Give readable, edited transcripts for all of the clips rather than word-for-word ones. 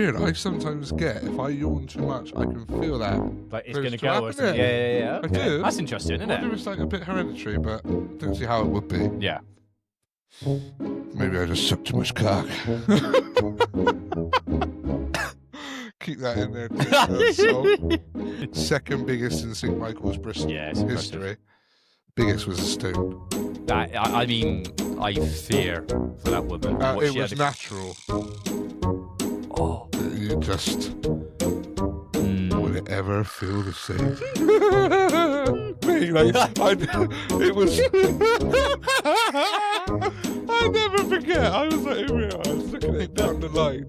weird. I sometimes get, if I yawn too much, I can feel that. Like it's Close going to to go or happening. something. Yeah. I Okay. do. That's interesting, I isn't wonder it? if it's like a bit hereditary, but I don't see how it would be. Yeah. Maybe I just suck too much cock. Keep that in there. So, second biggest in St. Michael's Bristol history. Biggest was a stone. I mean, I fear for that woman. It was natural. Oh. You just... Would it ever feel the same? Mate, it was... I never forget. I was like, I was looking at it down the line.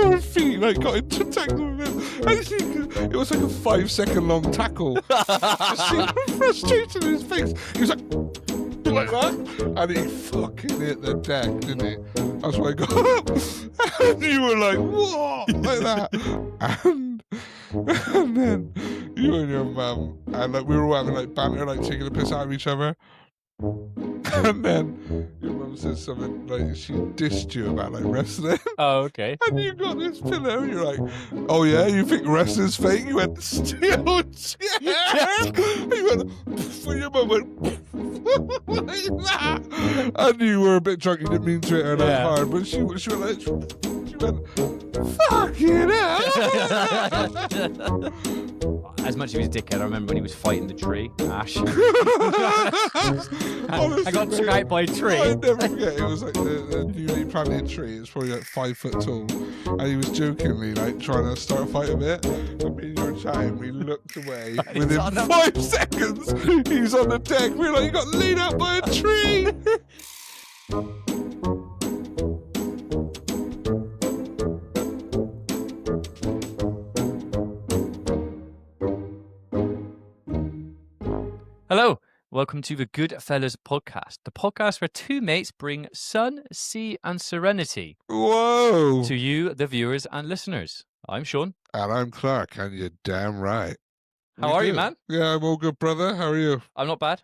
And your feet got into entanglement. It was like a 5-second long tackle. Just seeing the frustration in his face. He was like that. And he fucking hit the deck, didn't he? That's why I got up. And you were like, what? Like that. And then you and your mum, and we were all having banter, taking a piss out of each other. And then your mum says something she dissed you about wrestling. Oh, okay. And you got this pillow, and you're like, oh yeah, you think wrestling's fake? You went, steel chair! And you went, and your mum went, like that. And you were a bit drunk, you didn't mean to hit her that hard, but she went, fucking hell! As much as he was a dickhead, I remember when he was fighting the tree, Ash. Honestly, I got took out by a tree. I never forget. It was the newly planted tree. It's probably 5 foot tall, and he was jokingly trying to start a fight with it. And me and you were chatting. We looked away. Within 5 seconds, he's on the deck. We were like, "You got laid out by a tree." Hello, welcome to the Goodfellerz podcast, the podcast where two mates bring sun, sea, and serenity. Whoa! To you, the viewers and listeners. I'm Shaun. And I'm Clarke, and you're damn right. How are you, man? Yeah, I'm all good, brother. How are you? I'm not bad.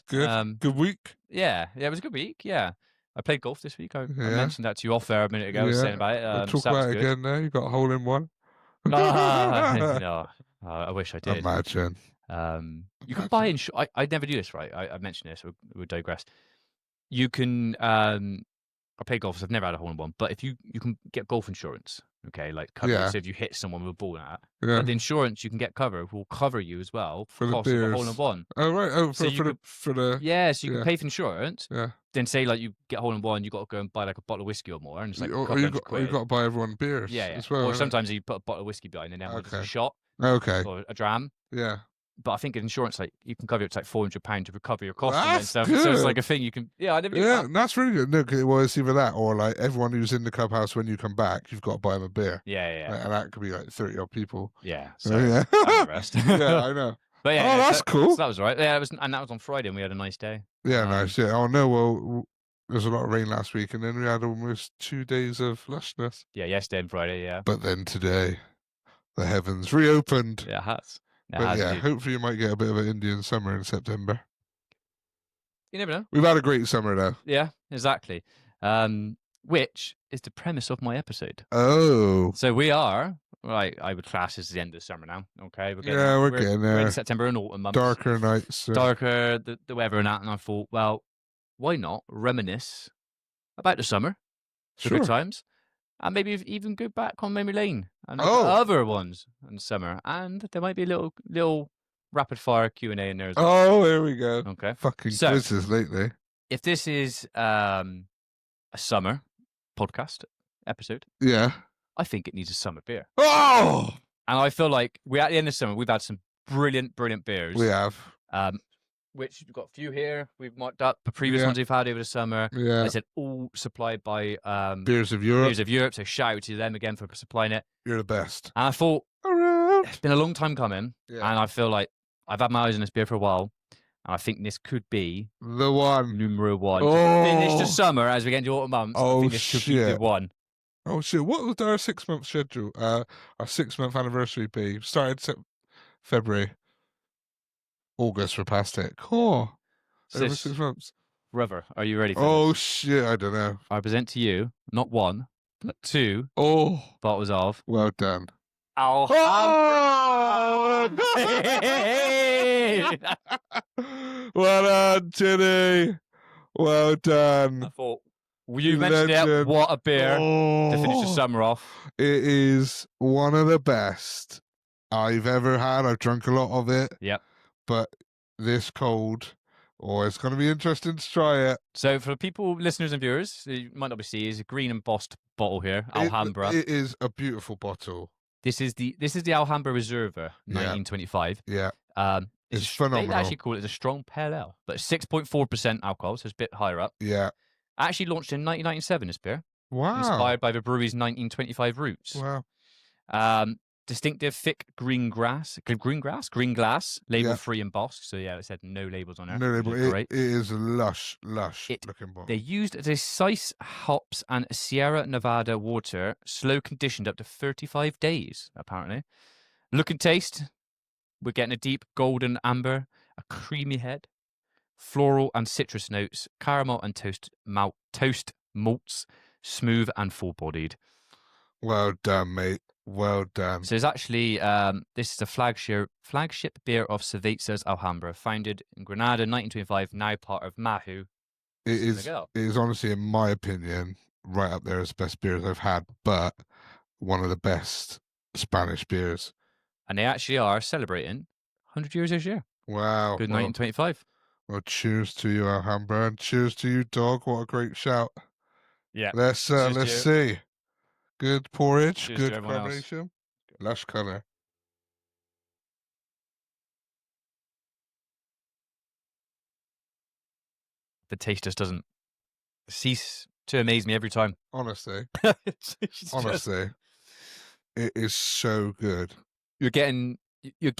Good. Good week? Yeah, it was a good week, yeah. I played golf this week. I mentioned that to you off there a minute ago. I was saying about it. We'll talk about it again now. You got a hole in one? No, I wish I did. Imagine. You can buy insurance. I never do this, right? I mentioned this. We'll digress. You can. I play golf, so I've never had a hole in one. But if you can get golf insurance, okay, cover. So if you hit someone with a ball at, but the insurance you can get covered will cover you as well for the cost of a hole in one. Oh right. Oh, so you can pay for insurance. Yeah. Then say you get a hole in one, you got to go and buy a bottle of whiskey or more, and it's or you got to buy everyone beers. Yeah. As well. Or sometimes you put a bottle of whiskey behind, and then it's a shot. Okay. Or a dram. Yeah. But I think insurance, you can cover it to £400 to recover your costs and stuff. Good. So it's a thing you can. Yeah, I never. Yeah, that's really good. No, well, it's either that or everyone who's in the clubhouse when you come back, you've got to buy them a beer. Yeah. And that could be 30 odd people. Yeah. So yeah. The rest. Yeah, I know. But yeah, that's cool. So that was all right. Yeah, that was on Friday, and we had a nice day. Yeah, nice. Yeah. Oh no, well, there was a lot of rain last week, and then we had almost 2 days of lushness. Yeah, yesterday and Friday. Yeah. But then today, the heavens reopened. Yeah, it has. But yeah, hopefully you might get a bit of an Indian summer in September. You never know. We've had a great summer though. Yeah, exactly. Which is the premise of my episode. Oh. So we are, right, I would class this as the end of the summer now. Okay. We're getting there. We're in September and autumn months. Darker nights. Darker, the weather and that. And I thought, well, why not reminisce about the summer? The good times. And maybe even go back on memory lane and other ones in the summer. And there might be a little rapid fire Q&A in there as well. Oh, here we go. Okay. Fucking quizzes lately. If this is a summer podcast episode, yeah, I think it needs a summer beer. Oh! And I feel like we're at the end of summer. We've had some brilliant beers. We have. Which we've got a few here. We've marked up the previous ones we've had over the summer. Yeah. I said all supplied by Beers of Europe. Beers of Europe. So shout out to them again for supplying it. You're the best. And I thought it's been a long time coming, and I feel like I've had my eyes on this beer for a while, and I think this could be the one. Numero one. Oh. Finish the summer as we get into autumn months. I think this could be the one. Oh shit! What was our 6-month schedule? Our 6-month anniversary be started February. August, we're past it. Cool. Over 6 months. Brother, are you ready for this? Shit, I don't know. I present to you not one, but 2 Oh, bottles of well done. Alhambra. Well done, Tinny. Well done. I thought, you mentioned it. Legend. What a beer to finish the Oh, summer off. it is one of the best I've ever had. I've drunk a lot of it. Yep. But this cold, it's going to be interesting to try it. So for people, listeners and viewers, you might not be seeing, is a green embossed bottle here, Alhambra. It is a beautiful bottle. This is the Alhambra Reserva, 1925. Yeah. It's phenomenal. They actually call it a strong pale ale, but it's 6.4% alcohol, so it's a bit higher up. Yeah. Actually launched in 1997, this beer. Wow. Inspired by the brewery's 1925 roots. Wow. Distinctive thick green glass, label-free embossed. So yeah, it said no labels on there. No label. Great. It is lush looking bottle. They used decisive hops and Sierra Nevada water, slow conditioned up to 35 days, apparently. Look and taste, we're getting a deep golden amber, a creamy head, floral and citrus notes, caramel and toast malts, smooth and full-bodied. Well done, mate. Well done. So it's actually, this is a flagship beer of Cervezas Alhambra, founded in Granada in 1925, now part of Mahu. It is honestly, in my opinion, right up there as the best beers I've had, but one of the best Spanish beers. And they actually are celebrating 100 years this year. Wow. Good 1925. Well, cheers to you, Alhambra, and cheers to you, dog. What a great shout. Yeah. Let's see. Good porridge, Cheers good to everyone else. combination, lush colour. The taste just doesn't cease to amaze me every time. Honestly, Honestly, it is so good. You're getting the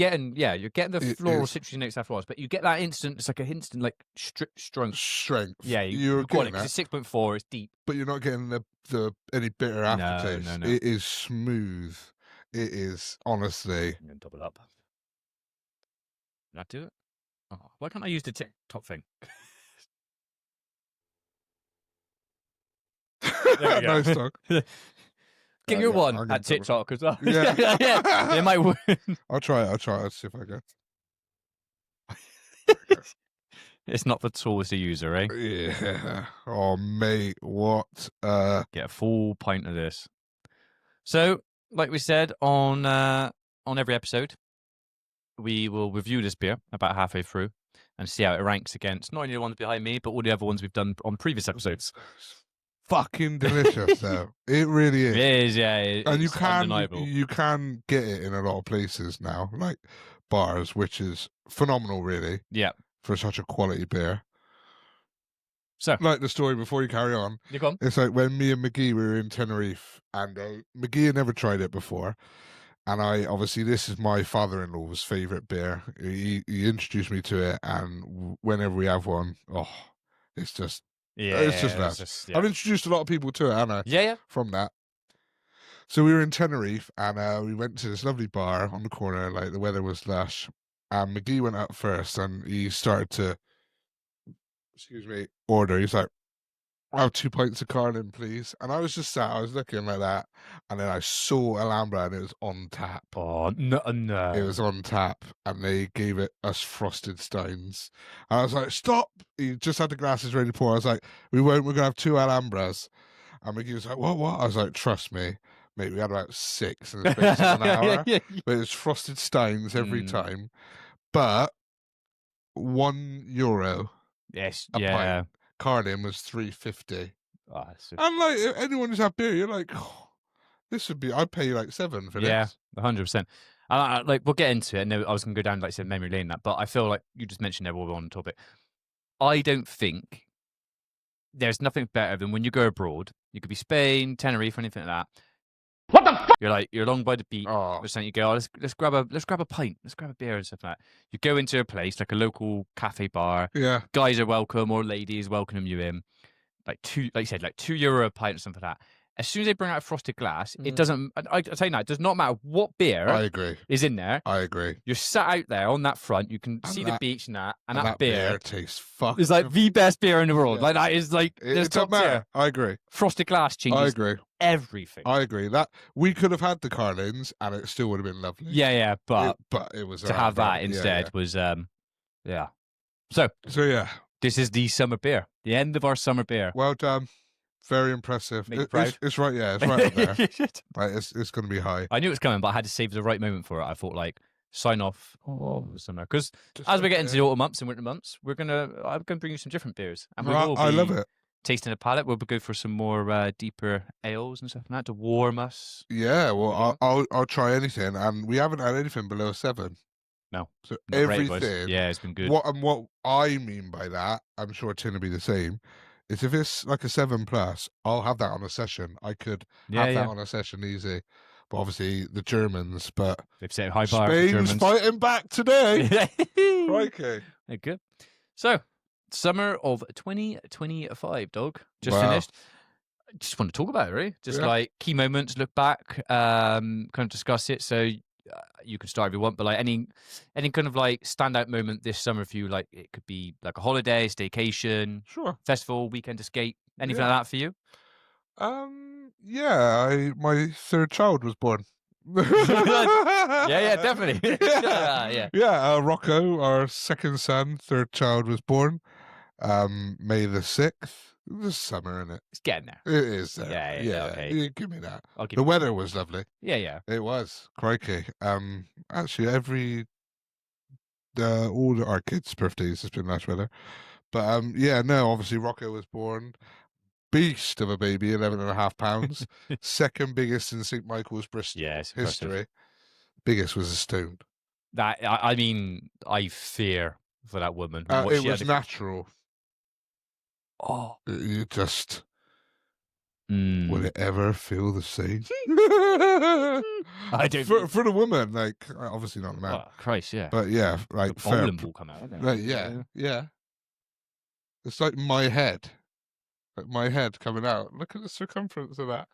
floral citrusy notes afterwards, but you get that instant. It's like an instant like strength. Yeah, you're got it getting because it's 6.4. It's deep, but you're not getting the any bitter aftertaste. No. It is smooth. It is honestly. I'm gonna double up. Did I do it? Oh, why can't I use the top thing? There we go. Nice dog. Give you one at TikTok as well. Yeah. Yeah, it might win. I'll try it. Let's see if I can. It's not the tallest user, eh? Yeah. Oh, mate, what? Get a full pint of this. So, like we said on every episode, we will review this beer about halfway through and see how it ranks against not only the ones behind me, but all the other ones we've done on previous episodes. Fucking delicious, though. It really is. It is, yeah. And you undeniable. can get it in a lot of places now, like bars, which is phenomenal, really. Yeah. For such a quality beer. So, like the story before you carry on. You go on. It's like when me and McGee were in Tenerife, and McGee had never tried it before. And obviously, this is my father-in-law's favourite beer. He introduced me to it, and whenever we have one, it's just nuts. I've introduced a lot of people to it, haven't I? Yeah. From that. So we were in Tenerife, and we went to this lovely bar on the corner. Like, the weather was lush, and McGee went up first, and he started to, order. He's like, "I'll have 2 pints of Carlin, please." And I was just sat, I was looking like that, and then I saw Alhambra, and it was on tap. Oh, no. It was on tap, and they gave us frosted steins. And I was like, "Stop!" He just had the glasses ready to pour. I was like, "We won't, we're going to have 2 Alhambras." And McGee was like, what? I was like, "Trust me, mate, we had about 6 in the space of an hour." But it was frosted steins every time. But €1 yes, a pint. Carlin was $3.50. And like, if anyone who's had beer, you're like, this would be, I'd pay you like $7 for this. Yeah, 100%. Like, we'll get into it. And I was going to go down, like I said, memory lane that, but I feel like you just mentioned everyone on the topic. I don't think there's nothing better than when you go abroad. You could be Spain, Tenerife, or anything like that. What the fuck? You're along by the beach. Or something. You go, let's grab a pint, let's grab a beer and stuff like that. You go into a place like a local cafe bar. Yeah. Guys are welcome, or ladies welcome you in. Like you said, like €2 a pint or something like that. As soon as they bring out a frosted glass, it doesn't. I tell you now, it does not matter what beer. I agree. Is in there. I agree. You're sat out there on that front. You can see the beach and that beer tastes fucking. It's like the best beer in the world. Yeah. Like that is like it doesn't matter. I agree. Frosted glass changes. I agree. everything. I agree that we could have had the Carlins and it still would have been lovely. Yeah, but it was to have that instead was yeah. So yeah, this is the summer beer, the end of our summer beer. well done, very impressive. Make you proud. It's right, yeah, it's right up there. Like, it's going to be high. I knew it was coming, but I had to save the right moment for it. I thought like sign off summer because as we get into the autumn months and winter months, I'm gonna bring you some different beers, and we will be I love it. Tasting a palate. We'll go for some more deeper ales and stuff like that to warm us. Yeah, well, I'll try anything, and we haven't had anything below 7. No, so not great, boys. everything. Yeah, it's been good. What I mean by that, I'm sure Tin will be the same. Is if it's like a 7+, I'll have that on a session. I could have that on a session easy. But obviously the Germans, but they've set a high bar. Spain's fighting back today. Crikey. They're good. So, summer of 2025, dog. Just finished. Just want to talk about it, really. Just like key moments, look back, kind of discuss it. So you can start if you want, but like any kind of like standout moment this summer for you, like it could be like a holiday, staycation, festival, weekend escape, anything like that for you? Yeah, my 3rd child was born. yeah, definitely. yeah. Rocco, our 2nd son, 3rd child was born. May the 6th. This summer, isn't it? It's getting there. It is there. Yeah. Okay. Yeah, give me that. I'll give the weather was lovely. Yeah. It was. Crikey. Actually, all our kids' birthdays has been nice weather. But obviously Rocco was born. Beast of a baby, 11.5 pounds. 2nd biggest in St. Michael's, Bristol history. Impressive. Biggest was a stone. That I mean, I fear for that woman. It was natural. Oh, You just will it ever feel the same? I don't. For the woman, like obviously not the man. Oh, Christ, yeah. But yeah, like the bowling ball come out. Like, yeah. It's like my head. My head coming out. Look at the circumference of that.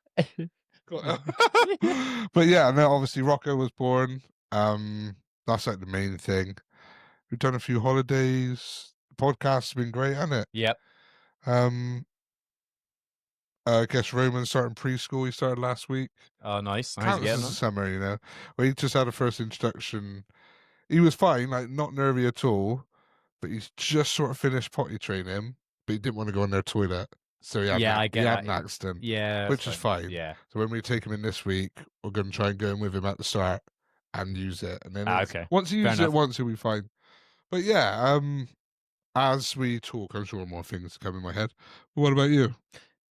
But yeah, no, obviously Rocco was born. That's like the main thing. We've done a few holidays. The podcast's been great, hasn't it? Yep. I guess Roman starting preschool. He started last week. Oh, nice. Counts as the summer, you know. Well, he just had a first introduction. He was fine, like not nervy at all. But he's just sort of finished potty training, but he didn't want to go in their toilet. So he had an accident. Yeah. Which is fine. Yeah. So when we take him in this week, we're going to try and go in with him at the start and use it. And then once he uses it once, he'll be fine. But yeah, as we talk, I'm sure more things come in my head. But what about you?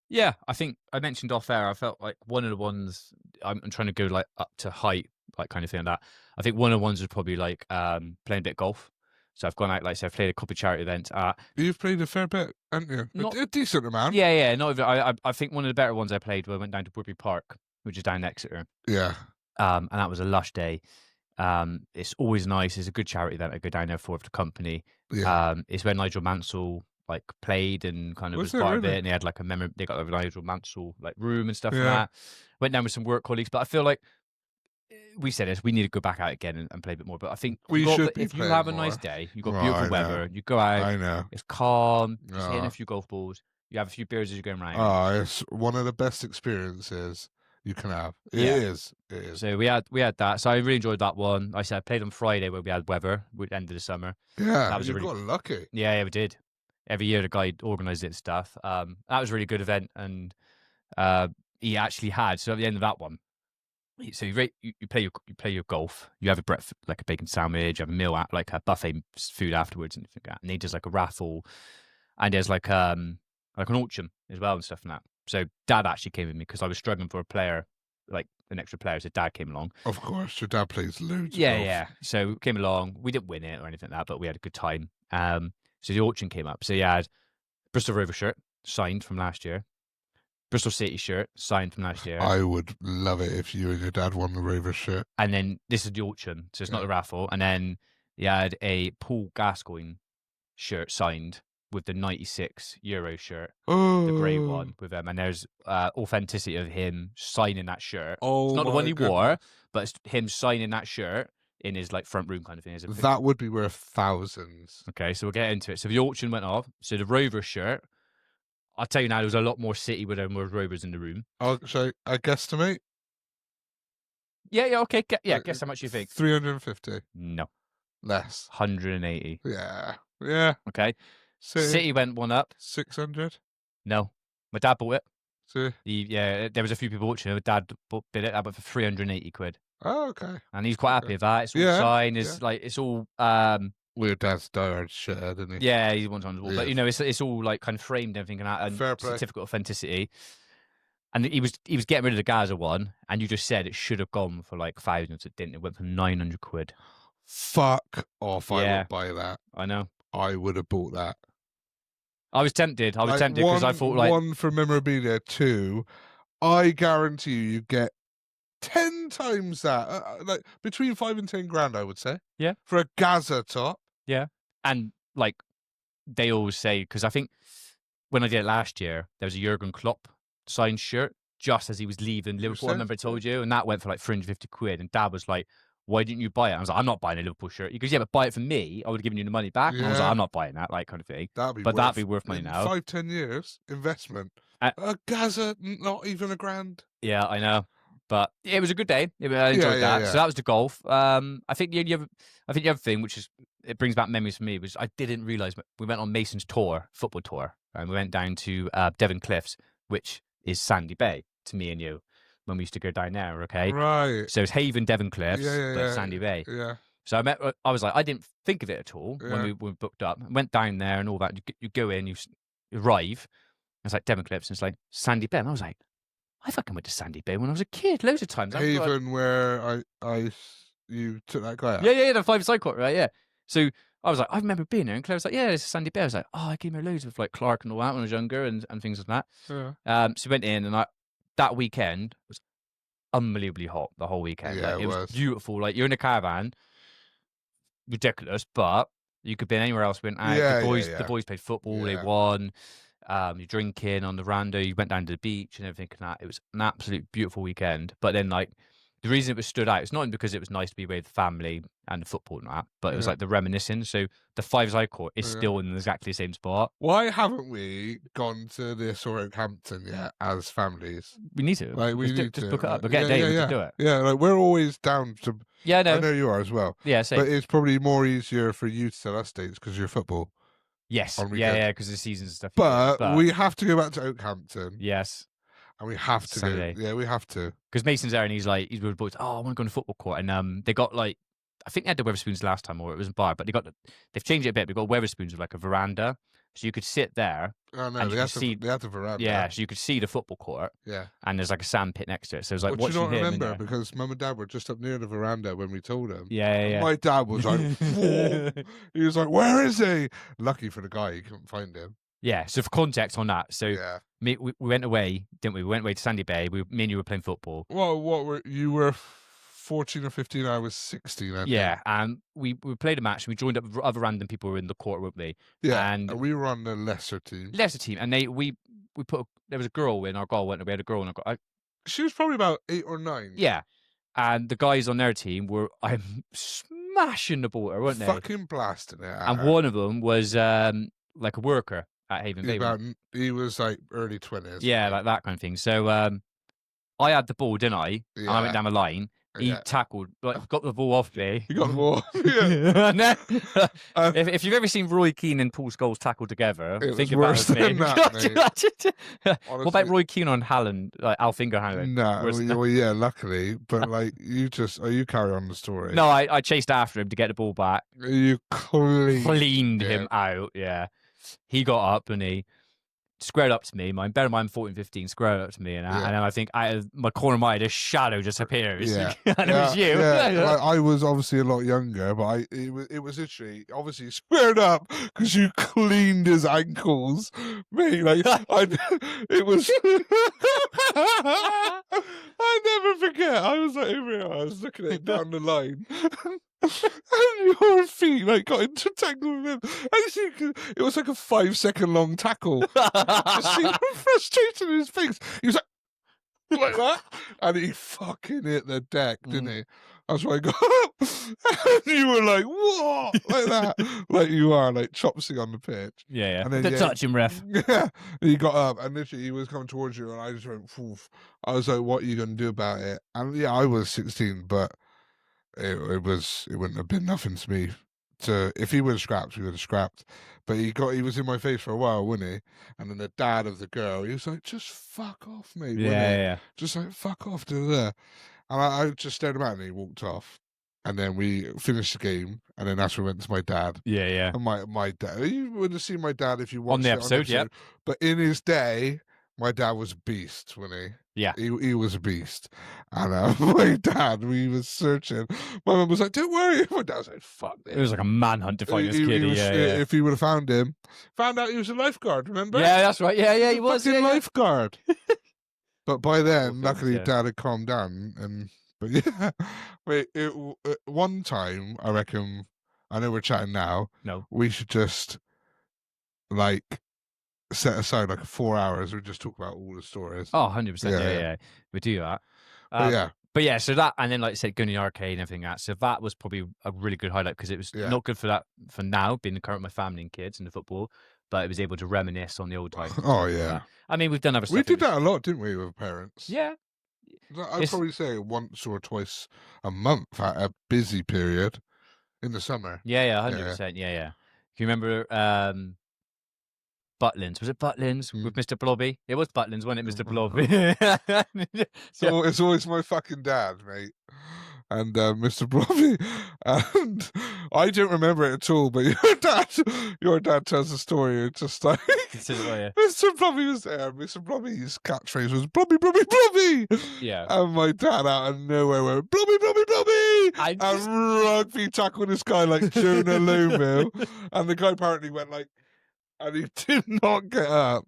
Yeah, I think I mentioned off air, I felt like one of the ones I'm trying to go like up to height, like kind of thing like that. I think one of the ones was probably like playing a bit of golf. So I've gone out, like I said, I've played a couple of charity events. You've played a fair bit, haven't you? A decent amount. Yeah. Not even, I think one of the better ones I played was I went down to Woodbury Park, which is down in Exeter. Yeah. And that was a lush day. It's always nice. It's a good charity event I go down there for with the company. Yeah. It's where Nigel Mansell like played and kind of was part of it, and they had like they got a Nigel Mansell like room and stuff like that. Went down with some work colleagues, but I feel like we said this, we need to go back out again and play a bit more. But I think if you have a nice day, you've got beautiful weather, you go out, I know. It's calm, just hitting a few golf balls, you have a few beers as you're going around. Oh, it's one of the best experiences you can have. It is. So we had that. So I really enjoyed that one. Like I said I played on Friday where we had weather at the end of the summer. Yeah, that was got lucky. Yeah, we did. Every year the guy organised it and stuff. That was a really good event, and he actually had. So at the end of that one, so you play your golf. You have a breakfast, like a bacon sandwich. You have a meal, like a buffet food afterwards, and like that. And he does like a raffle, and there's like an auction as well and stuff like that. So Dad actually came with me because I was struggling for a player, like an extra player. So Dad came along. Of course, your dad plays loads. Yeah. So we came along. We didn't win it or anything like that, but we had a good time. So the auction came up. So you had Bristol Rover shirt signed from last year, Bristol City shirt signed from last year. I would love it if you and your dad won the Rover shirt. And then this is the auction, so it's not the raffle. And then you had a Paul Gascoigne shirt signed with the 96 Euro shirt, the grey one with them. And there's authenticity of him signing that shirt. Oh, it's not the one he wore, but it's him signing that shirt in his like front room kind of thing. That would be worth thousands. Okay, so we'll get into it. So the auction went off. So the Rover shirt, I'll tell you now, there was a lot more City with them, whereas Rovers in the room. Shall I guesstimate? Yeah, okay. Guess how much you think. 350. No. Less. 180. Yeah. Okay. City went one up. 600. No. My dad bought it. See? There was a few people watching it. My dad bid it. I went for 380 quid. Oh, okay. And he's quite happy with that. It's all signed. It's like, it's all... Well, your dad's diehard shithead, isn't he? Yeah, he wants on the wall. He But, is. it's all like kind of framed and everything and Fair play. certificate of authenticity. And he was getting rid of the Gaza one, and you just said it should have gone for like thousands. It didn't. It went for 900 quid. Fuck off! I Yeah. would buy that. I know. I would have bought that. I was tempted. I was tempted because I thought like 1 for memorabilia, 2. I guarantee you get 10 times that. Like between 5 and 10 grand, I would say. Yeah. For a Gaza top. Yeah. And like they always say, because I think when I did it last year, there was a Jurgen Klopp signed shirt just as he was leaving Liverpool. I remember I told you, and that went for like 350 quid. And Dad was like, "Why didn't you buy it?" I was like, "I'm not buying a Liverpool shirt." He goes, "Yeah, but buy it for me. I would have given you the money back." And I was like, "I'm not buying that," like kind of thing. That'd be worth money now. 5-10 years investment. Gaza, not even a grand. Yeah, I know. But it was a good day. I enjoyed that. Yeah. So that was the golf. I think the other thing, which is it brings back memories for me, was I didn't realise we went on Mason's football tour, and we went down to Devon Cliffs, which is Sandy Bay to me and you when we used to go down there. Okay, right. So it's Haven, Devon Cliffs, but Sandy Bay. Yeah. So I was like, I didn't think of it at all when we booked up. I went down there and all that. You go in, you arrive. It's like Devon Cliffs, and it's like Sandy Bay, and I was like, I fucking went to Sandy Bay when I was a kid, loads of times. Haven, where you took that guy out. Yeah, the 5-side court, right? Yeah. So I was like, I remember being there, and Claire was like, yeah, it's Sandy Bay. I was like, oh, I gave her loads of like Clarke and all that when I was younger, and things like that. Yeah. So we went in, and that weekend was unbelievably hot. The whole weekend, yeah, like, it was beautiful. Like you're in a caravan, ridiculous, but you could be anywhere else. We went out. The boys played football. They won. You're drinking on the rando. You went down to the beach and everything like that. It was an absolute beautiful weekend. But then, like, the reason it was stood out, it's not because it was nice to be with the family and the football and that, but it was like the reminiscing. So the 5-side court is still in exactly the same spot. Why haven't we gone to the historic Hampton yet as families? We need to. Like, we need just to book it up. We'll get a date to do it. Yeah, like we're always down to. Yeah, I know you are as well. Yeah, same. But it's probably more easier for you to tell us dates because you're football. Yes. Yeah, because the seasons and stuff. But we have to go back to Oakhampton. Yes. And we have to Saturday. go. Yeah, we have to. Because Mason's there and he's with the boys, oh, I want to go on a football court. And they got like, I think they had the Weatherspoons last time, or it was a bar, but they've changed it a bit. They've got Weatherspoons with like a veranda. So you could sit there. Oh, no, they have the veranda. Yeah, so you could see the football court. Yeah. And there's like a sand pit next to it. So it was like, what you don't remember, there. because Mum and Dad were just up near the veranda when we told them. Yeah. My dad was like, whoa. He was like, where is he? Lucky for the guy, he couldn't find him. Yeah, so for context on that, so we went away, didn't we? We went away to Sandy Bay. Me and you were playing football. Well, you were 14 or 15, I was 16, I think. Yeah, and we played a match, and we joined up with other random people who were in the court, weren't we? Yeah, and we were on the lesser team. And we put, there was a girl in our goal, we had a girl in our goal. She was probably about 8 or 9. Yeah, and the guys on their team were, smashing the ball, weren't they? Fucking blasting it out. And one of them was like a worker at Haven Bay. He was like early 20s. Yeah, like that kind of thing. So I had the ball, didn't I? Yeah. And I went down the line. He tackled, got the ball off me. He got the ball. Yeah. If you've ever seen Roy Keane and Paul Scholes tackle together, think about worse than that, what about Roy Keane on Halland, like Alfinger Halland? No, well, yeah, luckily. But like, you carry on the story. No, I chased after him to get the ball back. You cleaned him out. Yeah, he got up and he squared up to me. Bear in mind, I'm 14, 15, squared up to me, and then I think out of my corner of my eye, this shadow just appears. Yeah. And it was you. Yeah. Like, I was obviously a lot younger, but it was literally obviously squared up because you cleaned his ankles. Me, like it was. I never forget. I was like, I was looking at it down the line. And your feet like got intertangled with him. And it was like a 5-second long tackle. Just see the frustration in his face. He was like, like that, and he fucking hit the deck, didn't he? That's why I got up, and you were like, "What?" like that, like you are, like chopsing on the pitch. Yeah. And then Don't touch him, ref. Yeah, he got up, and literally he was coming towards you, and I just went, "Poof." I was like, "What are you gonna do about it?" And yeah, I was 16, but it wouldn't have been nothing to me. If he would have scrapped, we would have scrapped. But he was in my face for a while, wasn't he? And then the dad of the girl, he was like, "Just fuck off, mate." Yeah. Just like fuck off, da. And I just stared him out, and he walked off. And then we finished the game, and then that's when we went to my dad. Yeah. And my dad, you would have seen my dad if you watched On the episode, yeah. But in his day, my dad was a beast, wasn't he? Yeah. He was a beast. And my dad, we was searching. My mum was like, "Don't worry." My dad was like, "Fuck this." It was like a manhunt to find this kid. If he would have found out he was a lifeguard, remember? Yeah, that's right. Yeah, he was. Fucking Yeah. lifeguard. But by then, luckily, yeah. Dad had calmed down. But yeah, wait. One time, I reckon. I know we're chatting now. No. We should just like set aside like 4 hours. We just talk about all the stories. Oh, 100%. Yeah. We do that. But yeah, so that, and then like I said, going to the arcade and everything that. So that was probably a really good highlight because it was not good for now, being the current with my family and kids and the football, but it was able to reminisce on the old times. Oh yeah. I mean, we've done other stuff. We did that a lot, didn't we, with parents? Yeah. I'd probably say once or twice a month at a busy period in the summer. Yeah, 100%. Yeah. Do you remember Butlins? Was it Butlins with Mr. Blobby? It was Butlins, wasn't it, Mr. Blobby? So it's always my fucking dad, mate. And Mr. Blobby. And I don't remember it at all, but your dad tells the story. It's just like Mr. Blobby was there. Mr. Blobby's catchphrase was "Blobby, Blobby, Blobby." Yeah. And my dad out of nowhere went "Blobby, Blobby, Blobby," and rugby tackled this guy like Jonah Lomu. And the guy apparently went like, and he did not get up.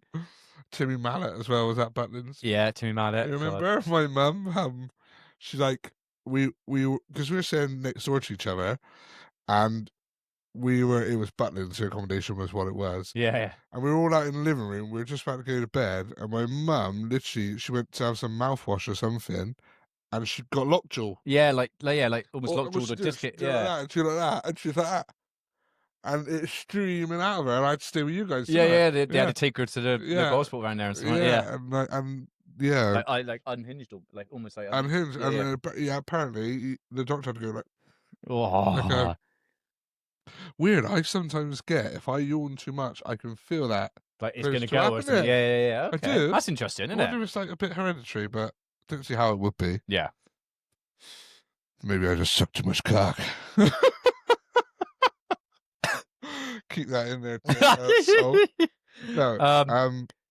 Timmy Mallet as well was at Butlins. Yeah, Timmy Mallet. You remember my mum? She like we because we were staying next door to each other, and it was Butlins. Her accommodation was what it was. Yeah. And we were all out in the living room. We were just about to go to bed, and my mum literally she went to have some mouthwash or something, and she got lockjaw. Yeah, like almost lockjaw or disc it. Yeah, and she like that, and she's like that. And it's streaming out of her, and I had to stay with you guys. Yeah. They had to take her to the hospital around there and stuff. Yeah. I like unhinged, like almost like unhinged. And apparently the doctor had to go like, oh. Weird. I sometimes get if I yawn too much, I can feel that. Like it's going to go or something. Yeah. Okay. I do. That's interesting, isn't I wonder if it's like a bit hereditary, but I don't see how it would be. Yeah. Maybe I just suck too much cock. Keep that in there.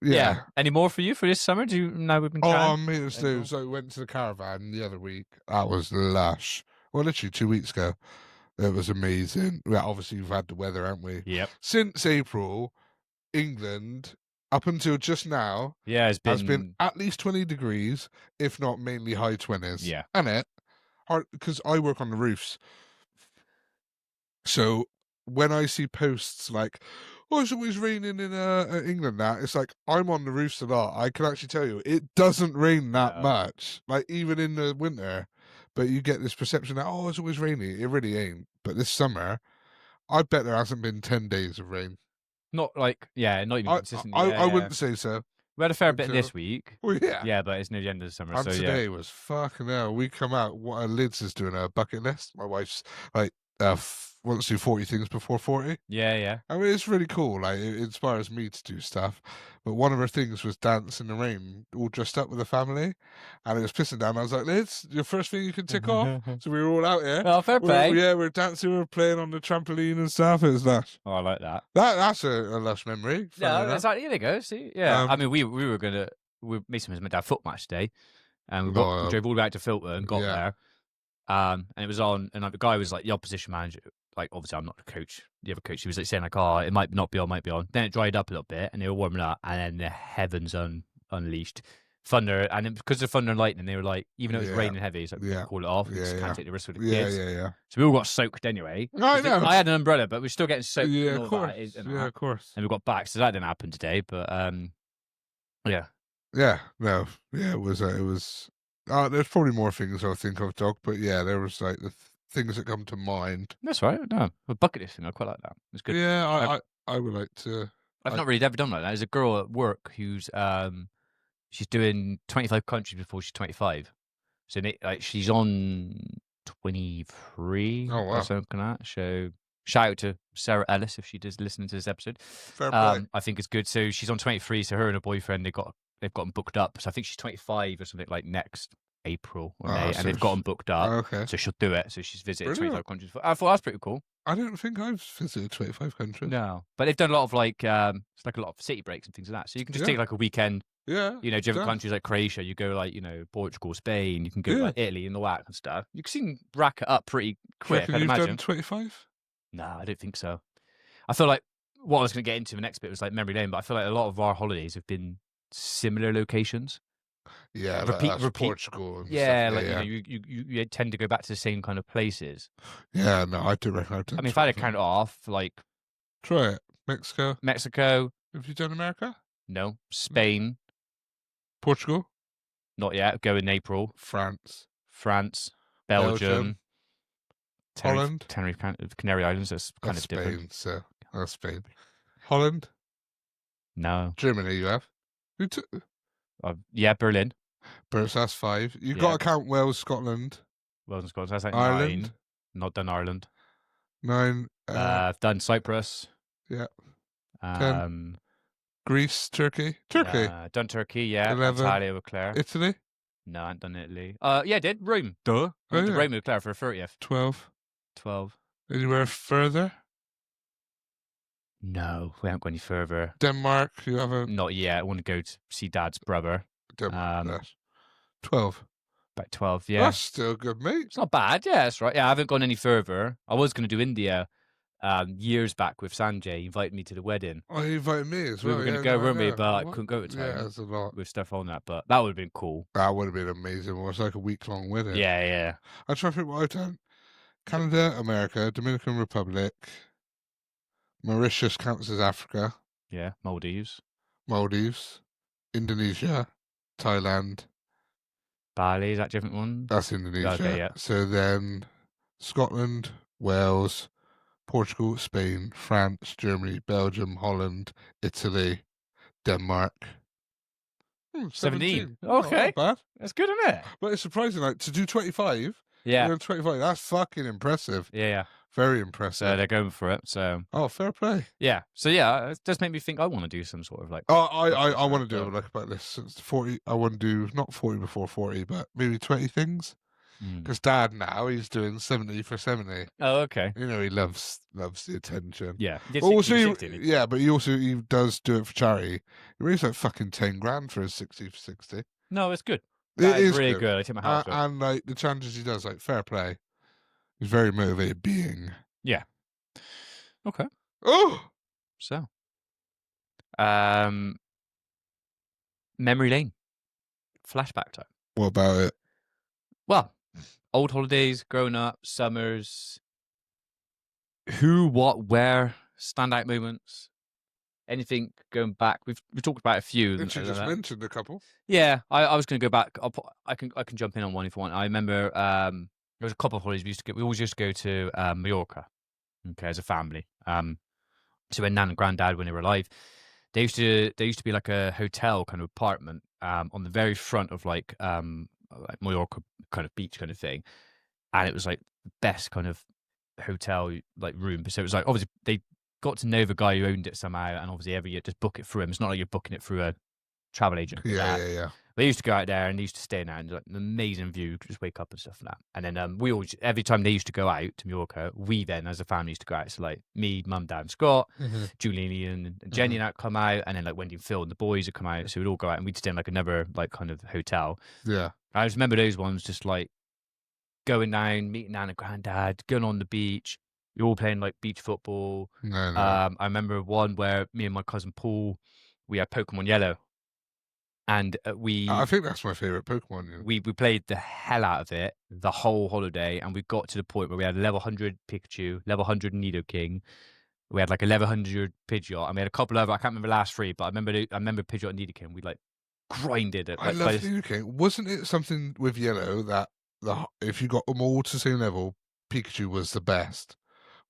Yeah. Any more for you for this summer? We've been trying? So I went to the caravan the other week. That was lush. Well, literally 2 weeks ago. It was amazing. Well, obviously, we've had the weather, haven't we? Yep. Since April, England, up until just now, has been at least 20 degrees, if not mainly high 20s. Yeah. And because I work on the roofs. So when I see posts like, "Oh, it's always raining in England," now it's like I'm on the roofs a lot. I can actually tell you it doesn't rain that much, like even in the winter. But you get this perception that it's always rainy. It really ain't. But this summer, I bet there hasn't been 10 days of rain. Not even consistently. I wouldn't say so. We had a fair bit this week. Well, yeah. Yeah, but it's near the end of the summer. And today was fucking hell. We come out. What Liz is doing a bucket list. My wife's like wants to do 40 things before 40. Yeah. I mean, it's really cool. Like, it inspires me to do stuff. But one of her things was dance in the rain, all dressed up with the family. And it was pissing down. I was like, Liz, your first thing you can tick off. So we were all out here. Oh, fair play. We're dancing, we were playing on the trampoline and stuff. It was lush. Oh, I like that. That's a lush memory. Yeah, exactly. Here they go. See? Yeah. I mean, we were going to, Mason was my dad's foot match day. And we drove all the way out to Filter and got there. And it was on, and the guy was like the opposition manager. Like, obviously, I'm not the coach. The other coach, he was like saying like, "Oh, it might not be on, might be on." Then it dried up a little bit, and they were warming up, and then the heavens unleashed thunder, and because of thunder and lightning, they were like, even though it was raining heavy, so call it off. We just can't take the risk with the kids. Yeah. So we all got soaked anyway. I know. I had an umbrella, but we're still getting soaked. Yeah, of course. Of course. And we got back, so that didn't happen today. But yeah. Yeah, no, yeah, it was. There's probably more things I think of, dog, but yeah, there was like the things that come to mind. That's right. No, a bucket list thing. I quite like that. It's good. Yeah, I've, I would like to. I've not really ever done like that. There's a girl at work who's she's doing 25 countries before she's 25. So like she's on 23 Oh or wow, something like that. So shout out to Sarah Ellis if she does listen to this episode. fair play. I think it's good. So she's on 23. So her and her boyfriend they've got them booked up. So I think she's 25 or something like next April or May, So and they've got them booked up. okay, So she'll do it. So she's visited brilliant. 25 countries. I thought that's pretty cool. I don't think I've visited 25 countries. No, but they've done a lot of like it's like a lot of city breaks and things like that. So you can just take like a weekend. Yeah, Different countries like Croatia. You go like Portugal, Spain. You can go like Italy and the whack and stuff. You can rack it up pretty quick. I'd you've imagine. done 25? No, I don't think so. I feel like what I was going to get into the next bit was like memory lane, but I feel like a lot of our holidays have been similar locations. Yeah, repeat. Portugal. And yeah, stuff. like you tend to go back to the same kind of places. Yeah, no, I do reckon I've done. I mean, if I had to count it off, like try it. Mexico. Have you done America? No. Spain. Portugal. Not yet. Go in April. France. Belgium. Holland. Tenerife, Canary Islands. That's kind of Spain, different. So that's Spain. Holland. No. Germany. You have. Yeah, Berlin. So that's 5. You've got to count Wales, Scotland. Wales and Scotland. That's like Ireland. 9. Not done Ireland. 9. I've done Cyprus. Yeah. 10. Greece, Turkey. Done Turkey, yeah. 11. Italia with Claire. Italy. No, I haven't done Italy. Yeah, I did. Rome. Duh. I went to Rome with Claire for her 30th. 12. 12. Anywhere further? No, we haven't gone any further. Denmark, you haven't? Not yet. I want to go to see Dad's brother. Denmark, 12. About 12, yeah. That's still good, mate. It's not bad. Yeah, that's right. Yeah, I haven't gone any further. I was going to do India years back with Sanjay. He invited me to the wedding. Oh, he invited me as well. We were going to go, weren't we? But I couldn't go at the time. Yeah, that's a lot. With stuff on that, but that would have been cool. That would have been amazing. It was like a week-long wedding. Yeah. I try to think what I've done. Canada, America, Dominican Republic, Mauritius counts as Africa. Yeah, Maldives, Indonesia, Thailand. Bali, is that a different one? That's Indonesia. Okay, yeah. So then Scotland, Wales, Portugal, Spain, France, Germany, Belgium, Holland, Italy, Denmark. 17. Oh, okay. not bad. That's good, isn't it? But it's surprising, like, to do 25. Yeah. 25, that's fucking impressive. Yeah. Very impressive. So they're going for it. So. Oh, fair play. Yeah. So yeah, it does make me think I want to do some sort of like. Oh, I want to do it like about this. Since 40, I want to do not 40 before 40, but maybe 20 things. Because Dad now he's doing 70 for 70. Oh, okay. He loves the attention. Yeah. Yeah, but he does do it for charity. He raised like fucking 10 grand for his 60 for 60. No, it's good. It is really good. I take my hat off. And like the challenges he does, like fair play. He's very motivated being. Yeah. Okay. Oh. So. Memory lane. Flashback time. What about it? Well, old holidays, growing up, summers. Who, what, where, standout moments. Anything going back? We've talked about a few. You just mentioned a couple. Yeah, I was going to go back. I can jump in on one if you want. I remember there was a couple of holidays we always used to go to Mallorca. Okay, as a family. So when Nan and Granddad, when they were alive, they used to be like a hotel kind of apartment on the very front of like Mallorca kind of beach kind of thing, and it was like the best kind of hotel like room. So it was like obviously they got to know the guy who owned it somehow, and obviously every year just book it through him. It's not like you're booking it through a travel agent. Yeah. They used to go out there and they used to stay in there and like an amazing view. You could just wake up and stuff like that. And then we always, every time they used to go out to Mallorca, we then as a family used to go out. So like me, Mum, Dad, and Scott, Julian and Jenny and that come out, and then like Wendy and Phil and the boys would come out. So we'd all go out and we'd stay in like another like kind of hotel. Yeah. I just remember those ones just like going down, meeting Nan and Granddad, going on the beach. We were all playing like beach football. No. I remember one where me and my cousin Paul, we had Pokemon Yellow. And I think that's my favourite Pokemon. Yeah. We played the hell out of it the whole holiday, and we got to the point where we had level 100 Pikachu, level 100 Nidoking. We had like a level 100 Pidgeot, and we had a couple of, I can't remember the last three, but I remember Pidgeot and Nidoking. We like grinded it. I Like, love the UK. Wasn't it something with yellow that if you got them all to the same level, Pikachu was the best?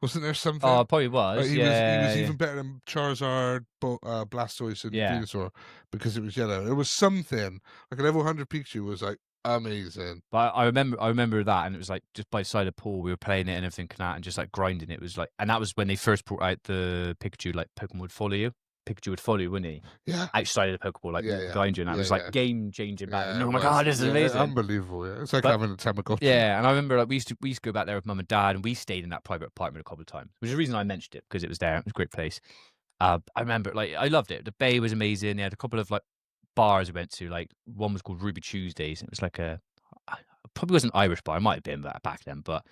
Wasn't there something? oh, it probably Like was. he was Yeah, even better than Charizard, Blastoise, and yeah. Venusaur because it was yellow. There was something like a level 100 Pikachu was like amazing. But I remember that, and it was like just by the side of the pool, we were playing it and everything, and just like grinding. It was like, and that was when they first brought out the Pikachu. Like Pokemon would follow you. Pikachu would follow you, wouldn't he? Yeah, Outside of the Pokeball, like yeah, walk yeah, behind you, and that yeah, was like game changing back. yeah. And It oh my was. god, this is Yeah, amazing! unbelievable. Yeah, it's like But having a Tamagotchi. yeah, and I remember like we used to go back there with mum and dad, and we stayed in that private apartment a couple of times, which is the reason I mentioned it because it was there. It was a great place. I remember like I loved it. The bay was amazing. They had a couple of like bars we went to. Like one was called Ruby Tuesdays. It was like probably wasn't Irish bar. It might have been back then, but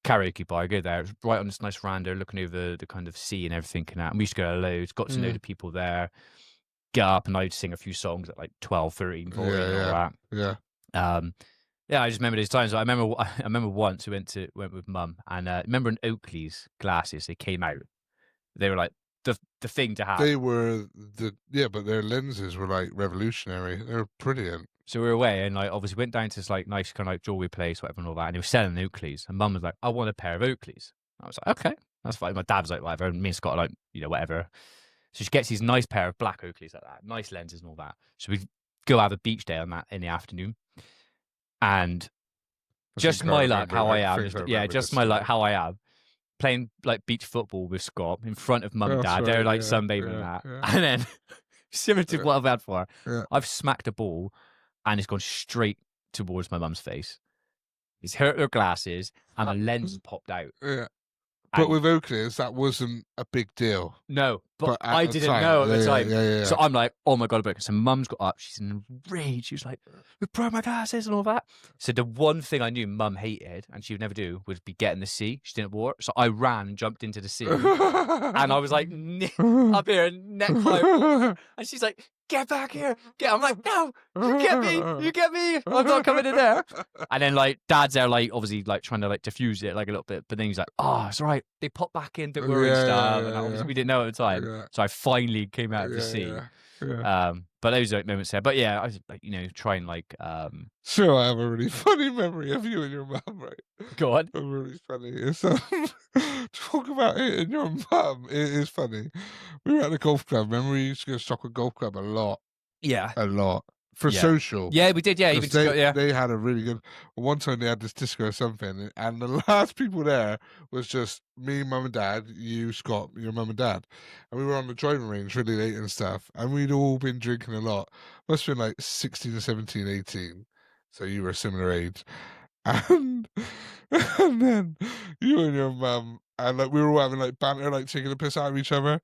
karaoke bar. I go there. It was right on this nice veranda, looking over the kind of sea and everything. And we used to go there loads. Got to know the people there. Get up and I'd sing a few songs at like 12, 13, 14, and all that. Yeah. Yeah, I just remember those times. I remember once we went with mum, and remember in Oakley's glasses they came out. They were like the thing to have. They were but their lenses were like revolutionary. They were brilliant. So we were away, and like obviously went down to this like nice kind of like jewelry place, whatever, and all that. And they were selling Oakleys, and mum was like, "I want a pair of Oakleys." I was like, "Okay, that's fine." My dad was like, "Whatever." And me and Scott are like, whatever. So she gets these nice pair of black Oakleys like that, nice lenses and all that. So we go have a beach day on that in the afternoon, and just my luck, how I am, just my luck, how I am, playing like beach football with Scott in front of mum and dad. They're like sunbathing and that, and then similar to what I've had for, I've smacked a ball, and it's gone straight towards my mum's face. It's hurt her glasses, and the lens popped out. Yeah. But with Oakley's, that wasn't a big deal. No, but I didn't know at the time. Yeah. So I'm like, oh my God, so mum's got up. She's in a rage. She was like, we broke my glasses and all that. So the one thing I knew mum hated, and she would never do, would be get in the sea. She didn't walk. So I ran and jumped into the sea. And I was like, up here, neck high. And she's like, get back here. I'm like, no, you get me. I'm not coming in there. And then like dad's there, like obviously like trying to like diffuse it like a little bit. But then he's like, oh, it's all right. They popped back in, don't worry and stuff. And obviously we didn't know at the time. Yeah. So I finally came out of the sea. Yeah. But those are moments there. But yeah, I was like, try and like Sure, I have a really funny memory of you and your mum, right? Go on. Really funny. It's talk about it and your mum. It is funny. We were at the golf club. Remember we used to go to Stockwood Golf Club a lot. Yeah. A lot. For social. Yeah, we did, yeah. Even they had a really good one time they had this disco or something, and the last people there was just me, mum and dad, you, Scott, your mum and dad. And we were on the driving range really late and stuff, and we'd all been drinking a lot. Must have been like 16 or 17, 18. So you were a similar age. And then you and your mum and like we were all having like banter, like taking a piss out of each other.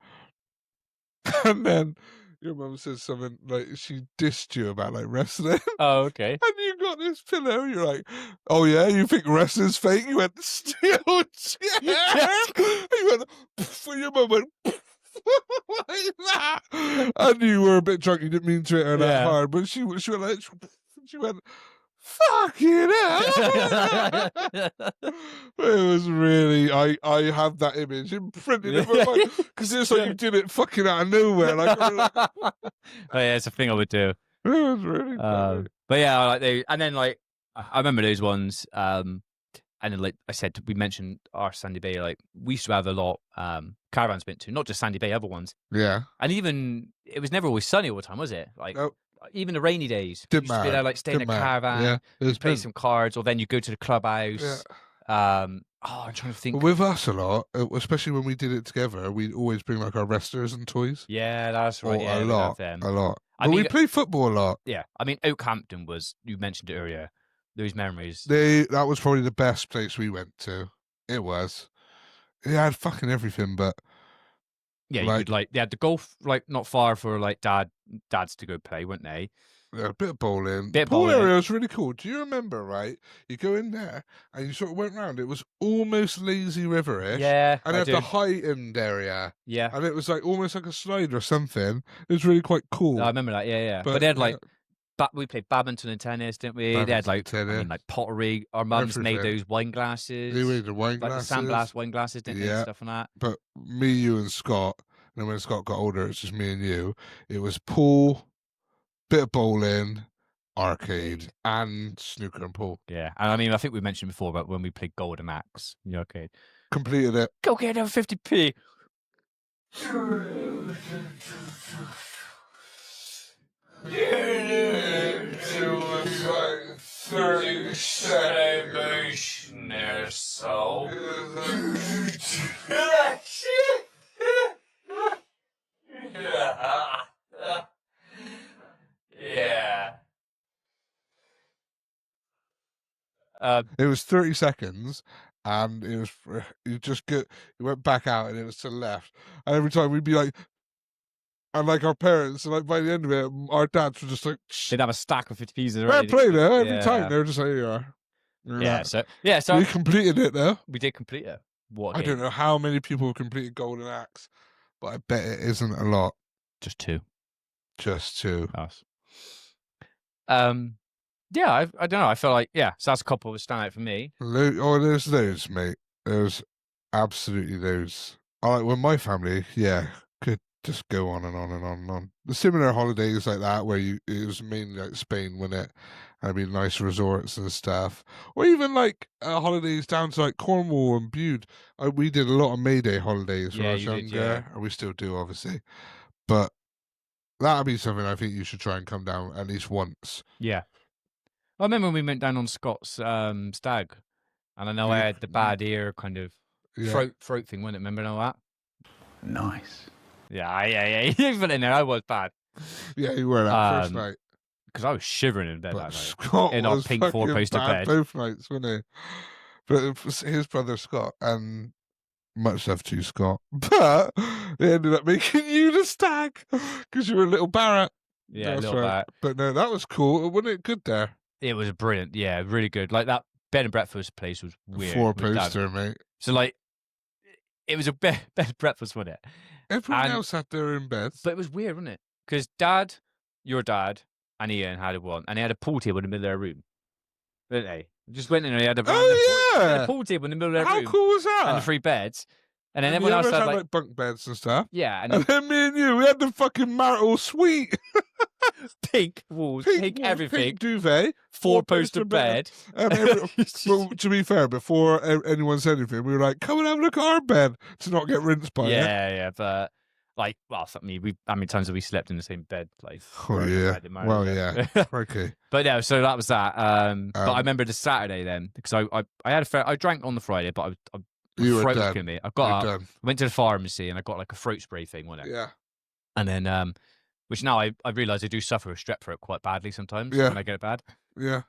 And then your mum says something like she dissed you about like wrestling. Oh, okay. And you got this pillow. You're like, oh yeah, you think wrestling's fake? You went steel chair. And you went, for your mum went like that. And you were a bit drunk. You didn't mean to hit her that hard, but she went like, she went, fucking hell. It was really, I have that image imprinted in my mind because it's like you did it fucking out of nowhere. Like, oh yeah, it's a thing I would do. It was really funny. But yeah, like and then like I remember those ones. And then like I said, we mentioned our Sandy Bay. Like we used to have a lot caravans went to, not just Sandy Bay, other ones. Yeah. And even it was never always sunny all the time, was it? Like. Nope. Even the rainy days, didn't matter. Be there, like stay in a caravan, play some cards, or then you go to the clubhouse. Yeah. I'm trying to think. But with us a lot, especially when we did it together, we'd always bring like our wrestlers and toys. Yeah, that's right. A lot. But we played football a lot. Yeah, I mean Oakhampton was. You mentioned it earlier. Those memories. That was probably the best place we went to. It was. It had fucking everything, but. Yeah, they had the golf not far for like dads to go play, weren't they? Yeah, a bit of bowling. Pool area was really cool. Do you remember, right? You go in there and you sort of went round. It was almost Lazy River-ish. Yeah, and it had the heightened area. Yeah. And it was like almost like a slide or something. It was really quite cool. I remember that, yeah. But they had like we played badminton and tennis, didn't we? They had like pottery. Our mums made those wine glasses. They made the wine glasses. The sandblast wine glasses, didn't they? And stuff like that. But me, you and Scott, and then when Scott got older, it's just me and you. It was pool, bit of bowling, arcade, and snooker and pool. Yeah, and I mean, I think we mentioned before about when we played Golden Axe in the arcade. Completed it. Go get another 50p. Like 30 emotion or so. Yeah. It was 30 seconds, and it was you just get you went back out, and it was to the left, and every time we'd be like, and like our parents, and like by the end of it, our dads were just like, They'd have a stack of 50p's fair already. play there every Yeah. time. They were just like, here you are. So we completed it though. we did complete it. What? I don't know how many people have completed Golden Axe, but I bet it isn't a lot. Just 2. Just 2. Us. Yeah, I don't know. I feel like so that's a couple that stand out for me. There's those, mate. There's absolutely those. I like when my family, could just go on and on and on and on. The similar holidays like that, where it was mainly like Spain, wasn't it? And it'd be nice resorts and stuff, or even like holidays down to like Cornwall and Bude. We did a lot of Mayday holidays when I was younger, and we still do, obviously. But that'd be something I think you should try and come down at least once. Yeah. I remember when we went down on Scott's stag, and I know I had the bad ear kind of throat thing, wasn't it? Remember all that? Nice. Yeah. You put it in there. I was bad. Yeah, you were that first night. Because I was shivering in bed But that night. Scott in our was pink fucking 4-poster bad bed. both nights, wasn't he? But it was his brother Scott, and much love to you, Scott. But they ended up making you the stag because you were a little Barrett. Yeah, That's little right. bit. But no, that was cool. Wasn't it good there? It was brilliant. Yeah, really good. Like that bed and breakfast place was weird. 4-poster, mate. So like, it was a bed and breakfast, wasn't it? Everyone else had their own beds. But it was weird, wasn't it? Because your dad, and Ian had one, and they had a pool table in the middle of their room. Didn't they? Just went in and they had a pool table in the middle of their room. How cool was that? And the 3 beds. And then and everyone else had like bunk beds and stuff. Yeah. And then me and you, we had the fucking marital suite. Pink walls, pink everything. Pink duvet. 4-poster bed. And well, to be fair, before anyone said anything, we were like, come and have a look at our bed to not get rinsed by it. Yeah, but like, well, how many times have we slept in the same bed? Like, oh yeah, well, yeah, okay. But yeah, so that was that. But I remember the Saturday then, because I drank on the Friday, but you were throat done. Me. I got up, went to the pharmacy, and I got like a throat spray thing, wasn't it? Yeah. And then, which now I realise I do suffer with strep throat quite badly sometimes when I get it bad. Yeah.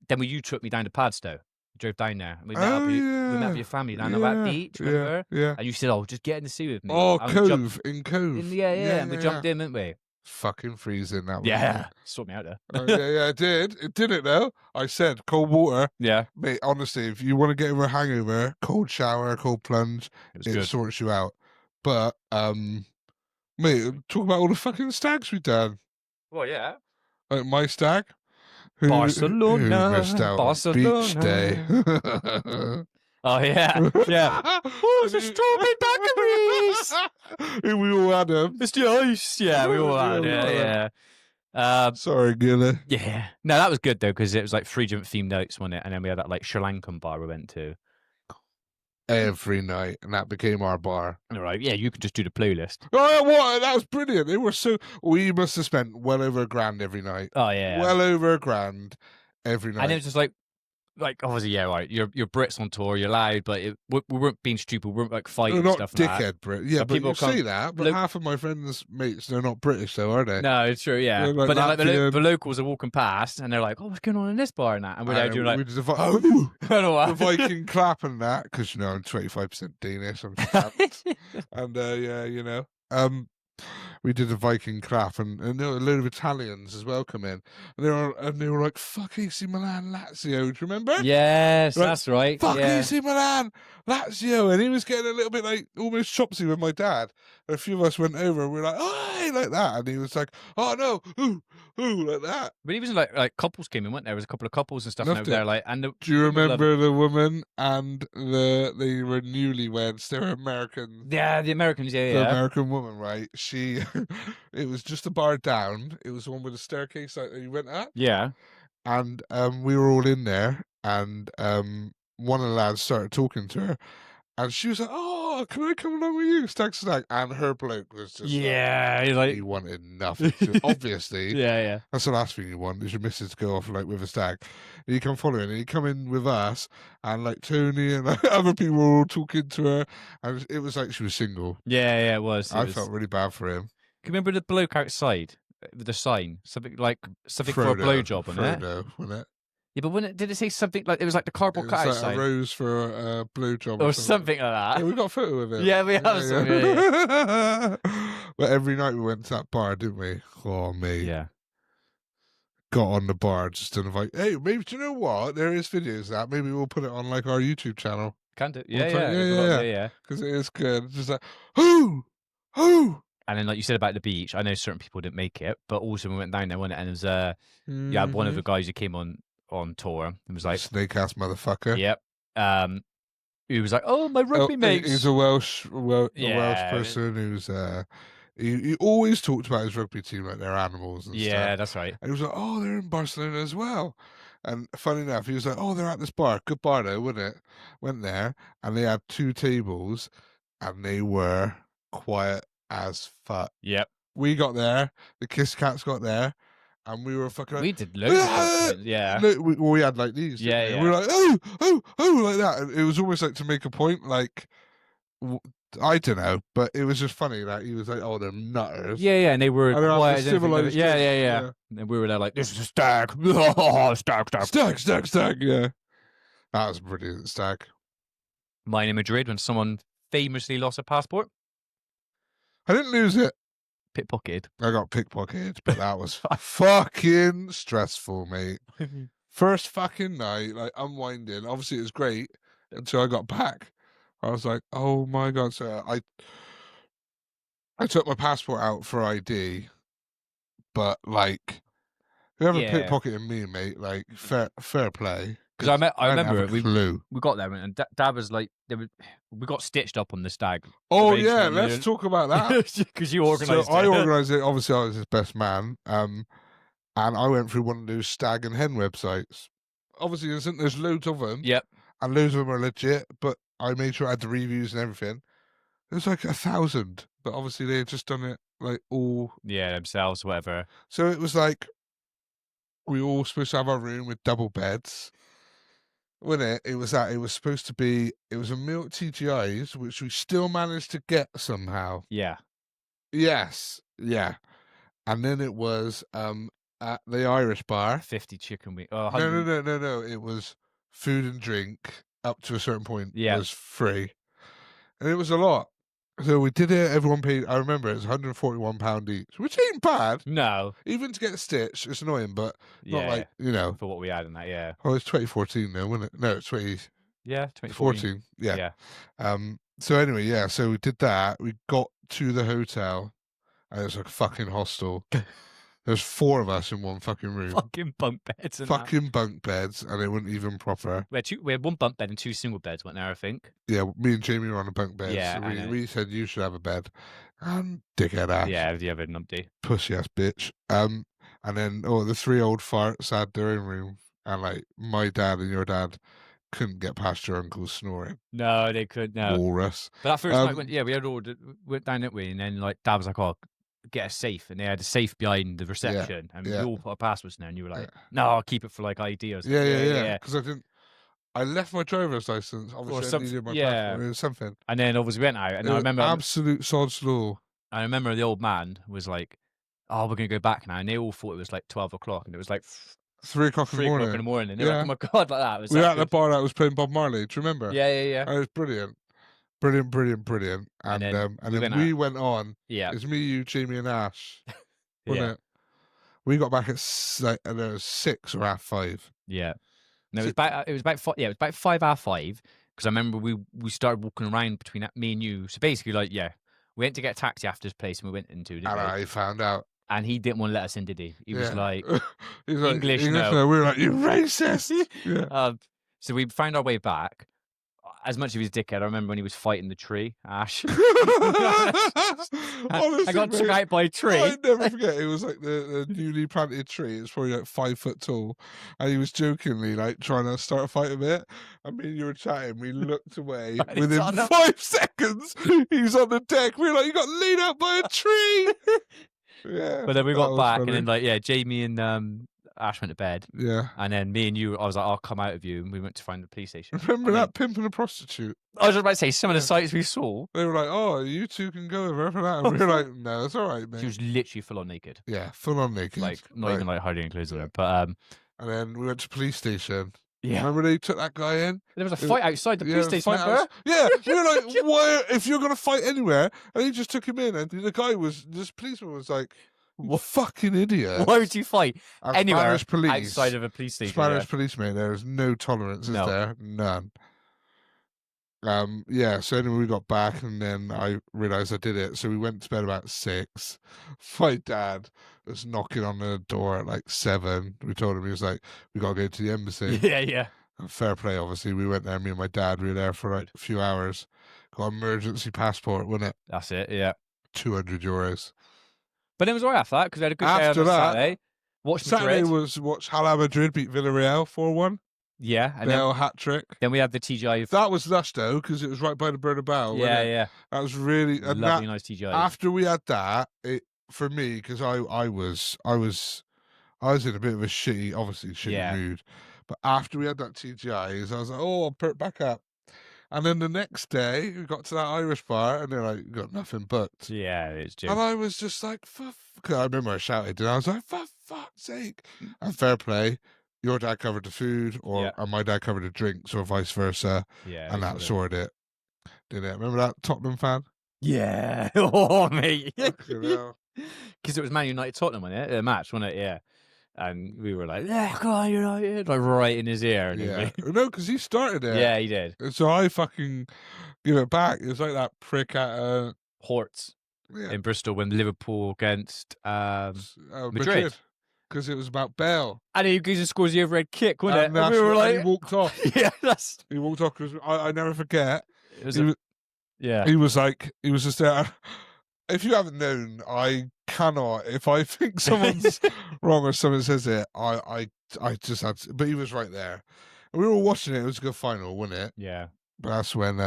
Then you took me down to Padstow. We drove down there. And we met up with your family down that beach, remember? Yeah. And you said, "Oh, just get in the sea with me." Oh, and Cove. And we jumped in, didn't we? Fucking freezing that one. Yeah. Sort me out there. Yeah, it did. It did it though. I said cold water. Yeah. Mate, honestly, if you want to get over a hangover, cold shower, cold plunge, it sorts you out. But mate, talk about all the fucking stags we've done. Well, yeah. Like my stag. Barcelona. Who missed out Barcelona. Beach day. Oh, yeah. Yeah. Oh, it's a strawberry daiquiris. We all had them. It's the ice. Yeah, we all had it. Yeah. Sorry, Gilly. Yeah. No, that was good, though, because it was like 3 different themed notes, wasn't it? And then we had that like Sri Lankan bar we went to. Every night, and that became our bar. All right, yeah, you could just do the playlist. Oh, what? That was brilliant. They were we must have spent well over $1,000 every night. Oh yeah, well over $1,000 every night. And it was just like obviously, yeah, right. You're Brits on tour, you're loud, but we weren't being stupid. We weren't like fighting they're not stuff. dickhead Brit. Yeah, but you say that, but half of my friends' mates, they're not British, though, are they? No, it's true. Yeah, like but then the locals are walking past, and they're like, "Oh, what's going on in this bar and that?" And we're there doing like, the Viking clap and that, because I'm 25% Danish. I'm and yeah, we did a Viking clap, and there were a load of Italians as well come in, and they were like, "Fuck AC Milan, Lazio." Do you remember? Yes, that's right. Fuck AC Milan, Lazio, and he was getting a little bit like almost chopsy with my dad. And a few of us went over, and we were like, "Oh," like that, and he was like, "Oh no, ooh, Ooh, like that. But even like couples came in, weren't there? There was a couple of couples and stuff Loved over it. there. Like, and Do you women loved remember the woman and they were newlyweds? They were American. Yeah, the Americans. Yeah, The yeah. American woman, right? She, it was just a bar down. It was the one with a staircase that you went up. Yeah. And we were all in there, and one of the lads started talking to her, and she was like, "Oh, can I come along with you, stag?" And her bloke was just Yeah, he wanted nothing. Just, obviously, yeah. that's the last thing you want is your missus to go off like with a stag. And you come following, and you come in with us, and like Tony and like, other people were all talking to her, and it was like she was single. Yeah, it was. I felt really bad for him. Can you remember the bloke outside with the sign? Something for a blowjob on it? Frodo, wasn't it? Yeah, but did it say something like it was like the It cardboard was cut like outside? a rose for a blowjob Or something like that. Yeah, we got a photo of it. Yeah, we have some. Yeah. But every night we went to that bar, didn't we? Oh, mate. Yeah. Got on the bar just to invite. Hey, maybe, do you know what? There is videos of that. Maybe we'll put it on like our YouTube channel. Can do. We'll Yeah. yeah. Because it is good. It's just like, who? And then, like you said about the beach, I know certain people didn't make it, but also we went down there, wasn't it? And it was one of the guys who came on tour and was like, snake ass motherfucker. Yep. He was like, "Oh, my rugby mates." He's a Welsh person who's he always talked about his rugby team like they're animals and stuff. Yeah, that's right. And he was like, "Oh, they're in Barcelona as well." And funny enough, he was like, "Oh, they're at this bar. Good bar though, wasn't it?" Went there and they had 2 tables and they were quiet as fuck. Yep. We got there, the Kiss Cats got there, and we were fucking like, We did loads of stuff. Yeah. we had like these. Yeah. We were like, oh, like that. And it was almost like to make a point, like, I don't know, but it was just funny that he was like, "Oh, they're nutters." Yeah, and they were quiet as anything. civilized. Yeah. And we were there like, "This is a stag." Stag. Yeah, that was a brilliant stag. Mine in Madrid when someone famously lost a passport. I didn't lose it. Pickpocketed. I got pickpocketed, but that was fucking stressful, mate. First fucking night, like unwinding. Obviously, it was great until I got back. I was like, "Oh my god!" So I took my passport out for ID, but like whoever pickpocketed me, mate, like fair play. Because I remember we got there and Dad was like, we got stitched up on the stag. Oh yeah, let's talk about that. Because you organised it. I organised it. Obviously, I was his best man. And I went through one of those stag and hen websites. Obviously, there's loads of them. Yep. And loads of them are legit, but I made sure I had the reviews and everything. It was like 1,000, but obviously they had just done it like all themselves, whatever. So it was like we were all supposed to have our room with double beds. Wasn't it? It was that. It was supposed to be. It was a meal at TGI's, which we still managed to get somehow. Yeah. Yes. Yeah. And then it was at the Irish bar. 50 chicken wings. No. It was food and drink up to a certain point was free. And it was a lot. So we did it, everyone paid, I remember it was £141 each, which ain't bad. No. Even to get a stitch, it's annoying, but not like, For what we had in that, yeah. Oh, it's 2014 though, wasn't it? No, it's 2014. Yeah. So anyway, so we did that. We got to the hotel, and it was like a fucking hostel. There's 4 of us in one fucking room. Fucking bunk beds. Bunk beds, and it wasn't even proper. We had 1 bunk bed and 2 single beds, weren't there, I think? Yeah, me and Jamie were on a bunk bed. Yeah, so we said you should have a bed. And dickhead ass. Yeah, the other numpty. Pussy ass bitch. And then, the 3 old farts had their own room. And like, my dad and your dad couldn't get past your uncle's snoring. No, they couldn't. No. Walrus. But that first night, we had went down, didn't we? And then like Dad was like, "Oh, get a safe," and they had a safe behind the reception, and we all put our passports in there, and you were like, "No, I'll keep it for like ID or something." Yeah. Because I left my driver's license. Obviously, I needed my passport. It was something. And then obviously we went out, and I remember absolute sod's law. I remember the old man was like, "Oh, we're gonna go back now," and they all thought it was like 12 o'clock, and it was like 3 o'clock in the morning. 3 o'clock in the morning. And they were like, "Oh my god!" Like that. We were at the bar that was playing Bob Marley. Do you remember? Yeah. And it was brilliant. Brilliant. And then we went on. Yeah. It's me, you, Jamie, and Ash. Wasn't it? We got back at 6 or 5:30. Yeah. No, it was about 5. Yeah, it was about 5:30. Because I remember we started walking around between me and you. So basically, like, we went to get a taxi after this place, and we went into. I found out. and he didn't want to let us in, did he? He was like, He's like, English, no. We were like, you racist. Yeah. So we found our way back. As much of his dickhead, I remember when he was fighting the tree, Ash. Honestly, I got took mate, out by a tree. I never forget. It was like the newly planted tree. It's probably like 5 foot tall, and he was jokingly like trying to start a fight a bit. I mean, you were chatting. We looked away. And he's Within on the- 5 seconds, he's on the deck. We were like, "You got laid out by a tree." Yeah. But then we that got was back, funny. and then like Jamie and Ash went to bed, Yeah. and then me and you, I was like, I'll come out of you, and we went to find the police station. Remember And that pimp and a prostitute? I was just about to say some of the Yeah. sights we saw. They were like, "Oh, you two can go over for that," and we were like, "No, it's all right, mate." She was literally full on naked, Yeah, full on naked. like not even like hiding clothes on her. But And then we went to police station. yeah, Remember they took that guy in? there was a fight outside the police station. fight Remember? Yeah, we were like, "Why? If you're gonna fight anywhere," and he just took him in, and the guy was, this policeman was like, "What fucking idiot!" Why would you fight And anywhere Spanish police, outside of a police station? Spanish police, mate. There is no tolerance, is No. there? None. Yeah, so anyway, we got back, and then I realised I did it. So we went to bed about 6. My dad was knocking on the door at like 7. We told him, he was like, "We got to go to the embassy." Yeah. And fair play, obviously. We went there, me and my dad, we were there for like a few hours. Got an emergency passport, wasn't it? That's it. Yeah. €200. But it was alright after that because we had a good day After on that, Saturday. Watched Saturday Madrid. was watch Hala Madrid beat Villarreal 4-1. Yeah, and Bale hat trick. then we had the TGI. That was lush though, because it was right by the Bernabeu. Yeah, wasn't it? yeah. That was really and Lovely, that, nice TGI. after we had that, it for me, because I was in a bit of a shitty Yeah. mood. But after we had that TGI's, I was like, "Oh, I'll perk back up." And then the next day, we got to that Irish bar, and they're like, "You got nothing booked." Yeah, it's And Jim. I was just like, cause I remember I shouted, and I was like, "For fuck's sake!" And fair play, your dad covered the food, and my dad covered the drinks, or vice versa, Yeah, and that sorted it. Didn't it? Remember that Tottenham fan? Yeah. Oh, mate. Fucking hell. Because it was Man United Tottenham, wasn't it? A match, wasn't it? Yeah. And we were like, "Yeah, come on, United!" Like right in his ear. And he was Yeah, like, no, because he started it. yeah, he did. And so I fucking give it back. It was like that prick at Horts in Bristol when Liverpool against Madrid, because it was about Bale. and he goes and scores the overhead kick, wasn't And it? And we were and like, he walked off. yeah, that's. He walked off because I never forget. It was He was, yeah. he was like, he was just there. If you haven't known, I cannot. If I think someone's wrong or someone says it, I just had to, but he was right there. And we were all watching it. It was a good final, wasn't it? Yeah. But that's when,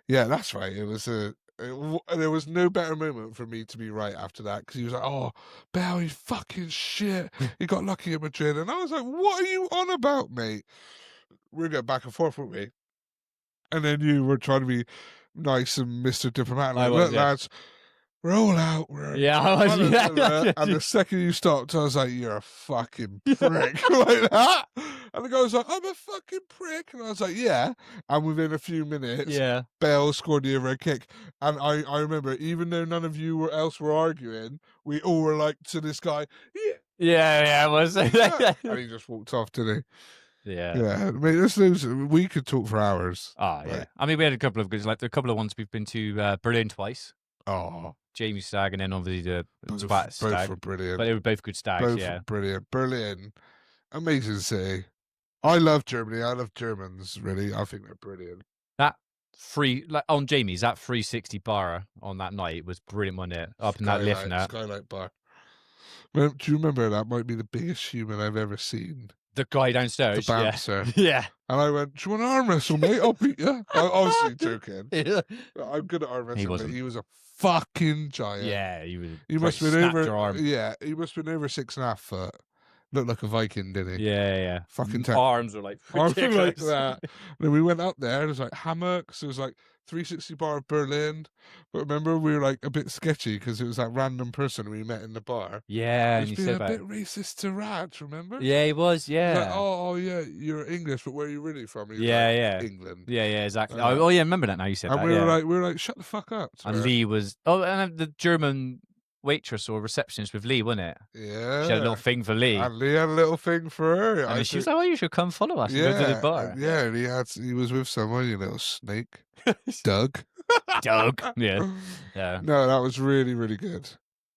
yeah, that's right. It was there was no better moment for me to be right after that, because he was like, "Oh, Bale, you fucking shit. He got lucky at Madrid." And I was like, "What are you on about, mate?" We were going back and forth, weren't we? And then you were trying to be nice and Mr. Diplomatic. Like, "Look, lads, we're all out." Yeah, I was, yeah. And the second you stopped, I was like, "You're a fucking prick." Like that. And the guy was like, "I'm a fucking prick." And I was like, "Yeah." And within a few minutes, Yeah. Bale scored the overhead kick. And I remember, even though none of you else were arguing, we all were like to this guy, "Yeah." Yeah, it was. And he just walked off, didn't he? Yeah. Yeah. I mean, we could talk for hours. Oh, yeah. Like, I mean, we had a couple of good, like a couple of ones we've been to Berlin twice. oh, Jamie's stag, and then obviously the Spat both stag. were brilliant. But they were both good stags, Both yeah. were brilliant. Berlin, amazing city. I love Germany. I love Germans, really. I think they're brilliant. That on Jamie's, that 360 bar on that night was brilliant, wasn't it? Up in that lift and that. Skylight bar. Do you remember that might be the biggest human I've ever seen? The guy downstairs, The Banter. Yeah. And I went, "Do you want to arm wrestle, mate? I'll beat you." I obviously joking. Yeah. I'm good at arm wrestling, but wasn't. he was a fucking giant. Yeah, he was. He must have been snapped over. your arm. Yeah, he must have been over 6.5 foot. Looked like a Viking, didn't he? Yeah. Fucking arms were like Arms were like ridiculous. that. Then we went up there. There was like hammocks. There was like 360 bar of Berlin. But remember, we were like a bit sketchy because it was that random person we met in the bar. Yeah, and He you was said being a about bit racist to Raj. Remember? Yeah, he was. He was Yeah. like, oh yeah, you're English, but where are you really from? He was Yeah, like, yeah. England. Yeah, exactly. Uh, Oh, yeah, remember that now you said And that. we Yeah. were like, shut the fuck up. to And her. Lee was. Oh, and the German waitress or receptionist with Lee, wasn't it? Yeah. She had a little thing for Lee. And Lee had a little thing for her. And she was like, "Oh, you should come follow us and yeah, go to the bar." yeah, and he was with someone, you little snake. Doug. Doug. Yeah. Yeah. No, that was really, really good.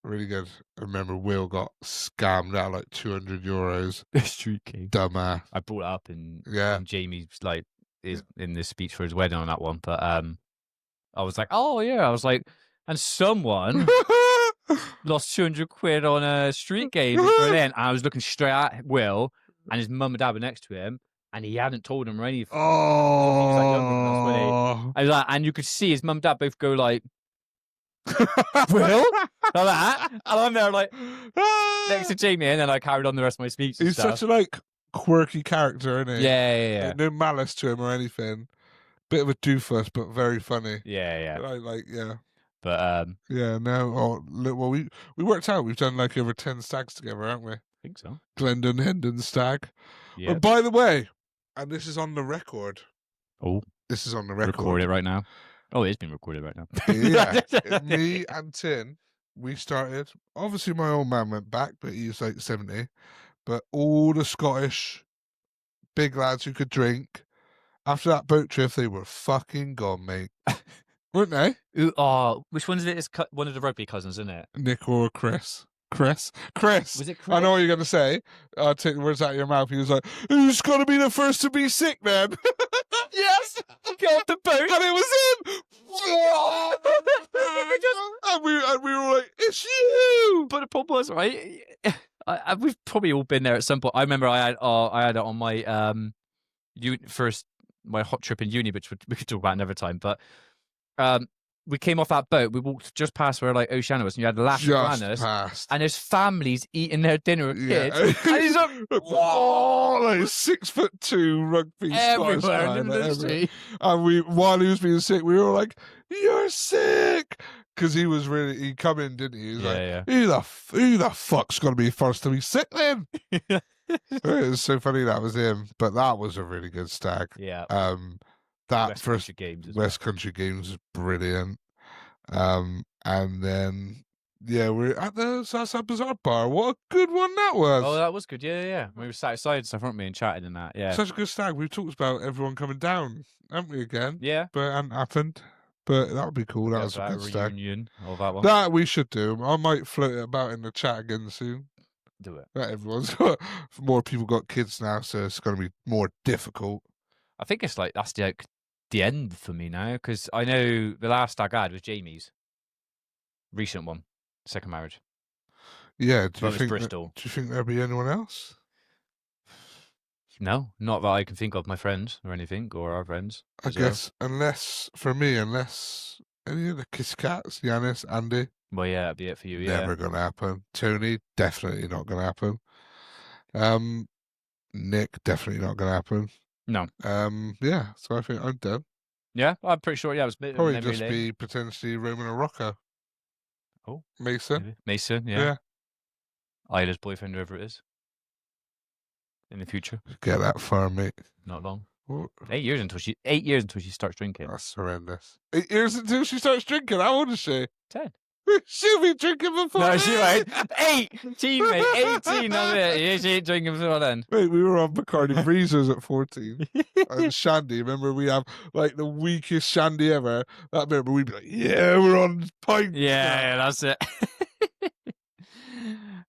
Really good. I remember Will got scammed out like €200. Street game. Dumbass. I brought it up in Jamie's like in this speech for his wedding on that one, but I was like, oh yeah, I was like, and someone lost 200 quid on a street game in Berlin. And I was looking straight at Will, and his mum and dad were next to him, and he hadn't told him or anything. Oh, He was like younger than us, wasn't he? I was like, and you could see his mum and dad both go like, Will, like that, and I'm there like next to Jamie, and then I carried on the rest of my speech. He's such a like quirky character, isn't he? Yeah. No malice to him or anything. Bit of a doofus, but very funny. Yeah. Yeah. But yeah, no. Oh, look, well, we worked out. We've done like over 10 stags together, haven't we? I think so. Glendon Hendon stag. Yeah. But by the way, and this is on the record. Oh, this is on the record. Record it right now. Oh, it's been recorded right now. Yeah, me and Tin, we started. Obviously, my old man went back, but he's like 70. But all the Scottish big lads who could drink, after that boat trip, they were fucking gone, mate. Weren't they? Oh, which one is it? It's one of the rugby cousins, isn't it? Nick or Chris? Chris. Was it Chris? I know what you're going to say. I'll take the words out of your mouth. He was like, who's going to be the first to be sick then? Yes! Get off the boat! And it was him! and we were like, it's you! But the problem was, right, we've probably all been there at some point. I remember I had it on my my hot trip in uni, which we could talk about another time, but we came off that boat. We walked just past where like Oceana was, and you had the last bananas, and there's families eating their dinner with kids. And he's like, whoa, like 6'2" rugby everywhere Scottish in the industry. And while he was being sick, we were like, "You're sick," because he come in, didn't he? He was like, who the fuck's gonna be first to be sick then? It was so funny that was him, but that was a really good stag. Yeah. That West first Country Games West Country Games was brilliant. And then we're at the Salsa Bazaar bar. What a good one that was. Oh, that was good. Yeah. We were sat outside and stuff, weren't we, and chatting and that. Yeah. Such a good stag. We've talked about everyone coming down, haven't we, again? Yeah. But it hadn't happened. But that would be cool. That was a good stag. Reunion of that one. That we should do. I might float it about in the chat again soon. Do it. Everyone's got more people got kids now, so it's going to be more difficult. I think it's like that's the end for me now, because I know the last stag I had was Jamie's recent one, second marriage. Yeah, do you think there'll be anyone else? No, not that I can think of. My friends or anything, or our friends. I guess unless any of the Kiss Cats, Yanis, Andy. Well, yeah, that'd be it for you. Yeah, never gonna happen. Tony, definitely not gonna happen. Nick, definitely not gonna happen. No. Yeah, so I think I'm done. Yeah, I'm pretty sure. Yeah, it was probably just be potentially Roman or Rocco. Oh, Mason. Maybe. Mason, yeah. Isla's boyfriend, whoever it is, in the future. Get that far, mate. Not long. What? 8 years until she starts drinking. That's horrendous. 8 years until she starts drinking. How old is she? 10. She'll be drinking before. No, she won't. 18, mate. 18. That's it. Yeah, she ain't drinking before then. Wait, we were on Bacardi Breezers at 14. And Shandy, remember we have like the weakest Shandy ever. That remember we'd be like, yeah, we're on pints. Yeah, that's it.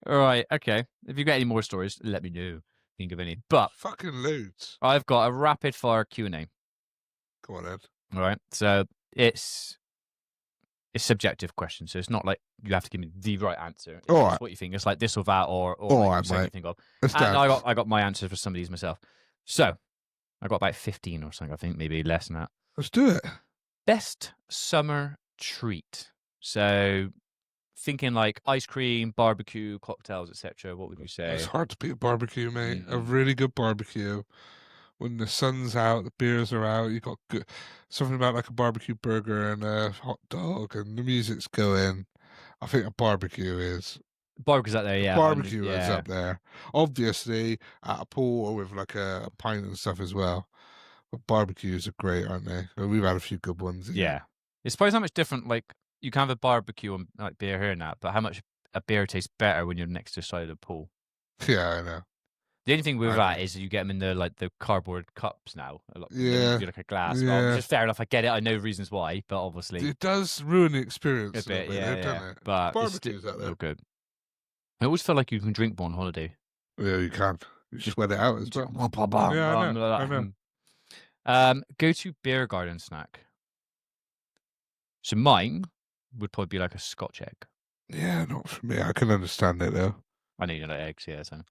All right, okay. If you got any more stories, let me know. Think of any. But fucking loads. I've got a rapid fire Q&A. Go on, Ed. All right. So it's subjective question, so it's not like you have to give me the right answer. It's just what you think. It's like this or that, or like you think of. And I got my answers for some of these myself. So I got about 15 or something. I think maybe less than that. Let's do it. Best summer treat. So thinking like ice cream, barbecue, cocktails, etc. What would you say? It's hard to beat a barbecue, mate. A really good barbecue. When the sun's out, the beers are out, you got good, something about like a barbecue burger and a hot dog, and the music's going. I think a barbecue is. Barbecue's up there, yeah. Barbecue is up there. Obviously, at a pool or with like a pint and stuff as well. But barbecues are great, aren't they? We've had a few good ones. Yeah. It's probably how much different, like, you can have a barbecue and like beer here and that, but how much a beer tastes better when you're next to the side of the pool. Yeah, I know. The only thing with I that don't- is you get them in the cardboard cups now. A lot, Yeah, you're like a glass. Well, which yeah. is fair enough. I get it. I know reasons why, but obviously It does ruin the a experience a little bit, bit, yeah, though, yeah. doesn't it? But it's still Barbecues out there. good. I always feel like you can drink more on holiday. Yeah, you can. You sweat it out as well. Yeah, I know. I know. Go to beer garden snack. So mine would probably be like a Scotch egg. Yeah, not for me. I can understand it though. I know you like eggs, yeah. So,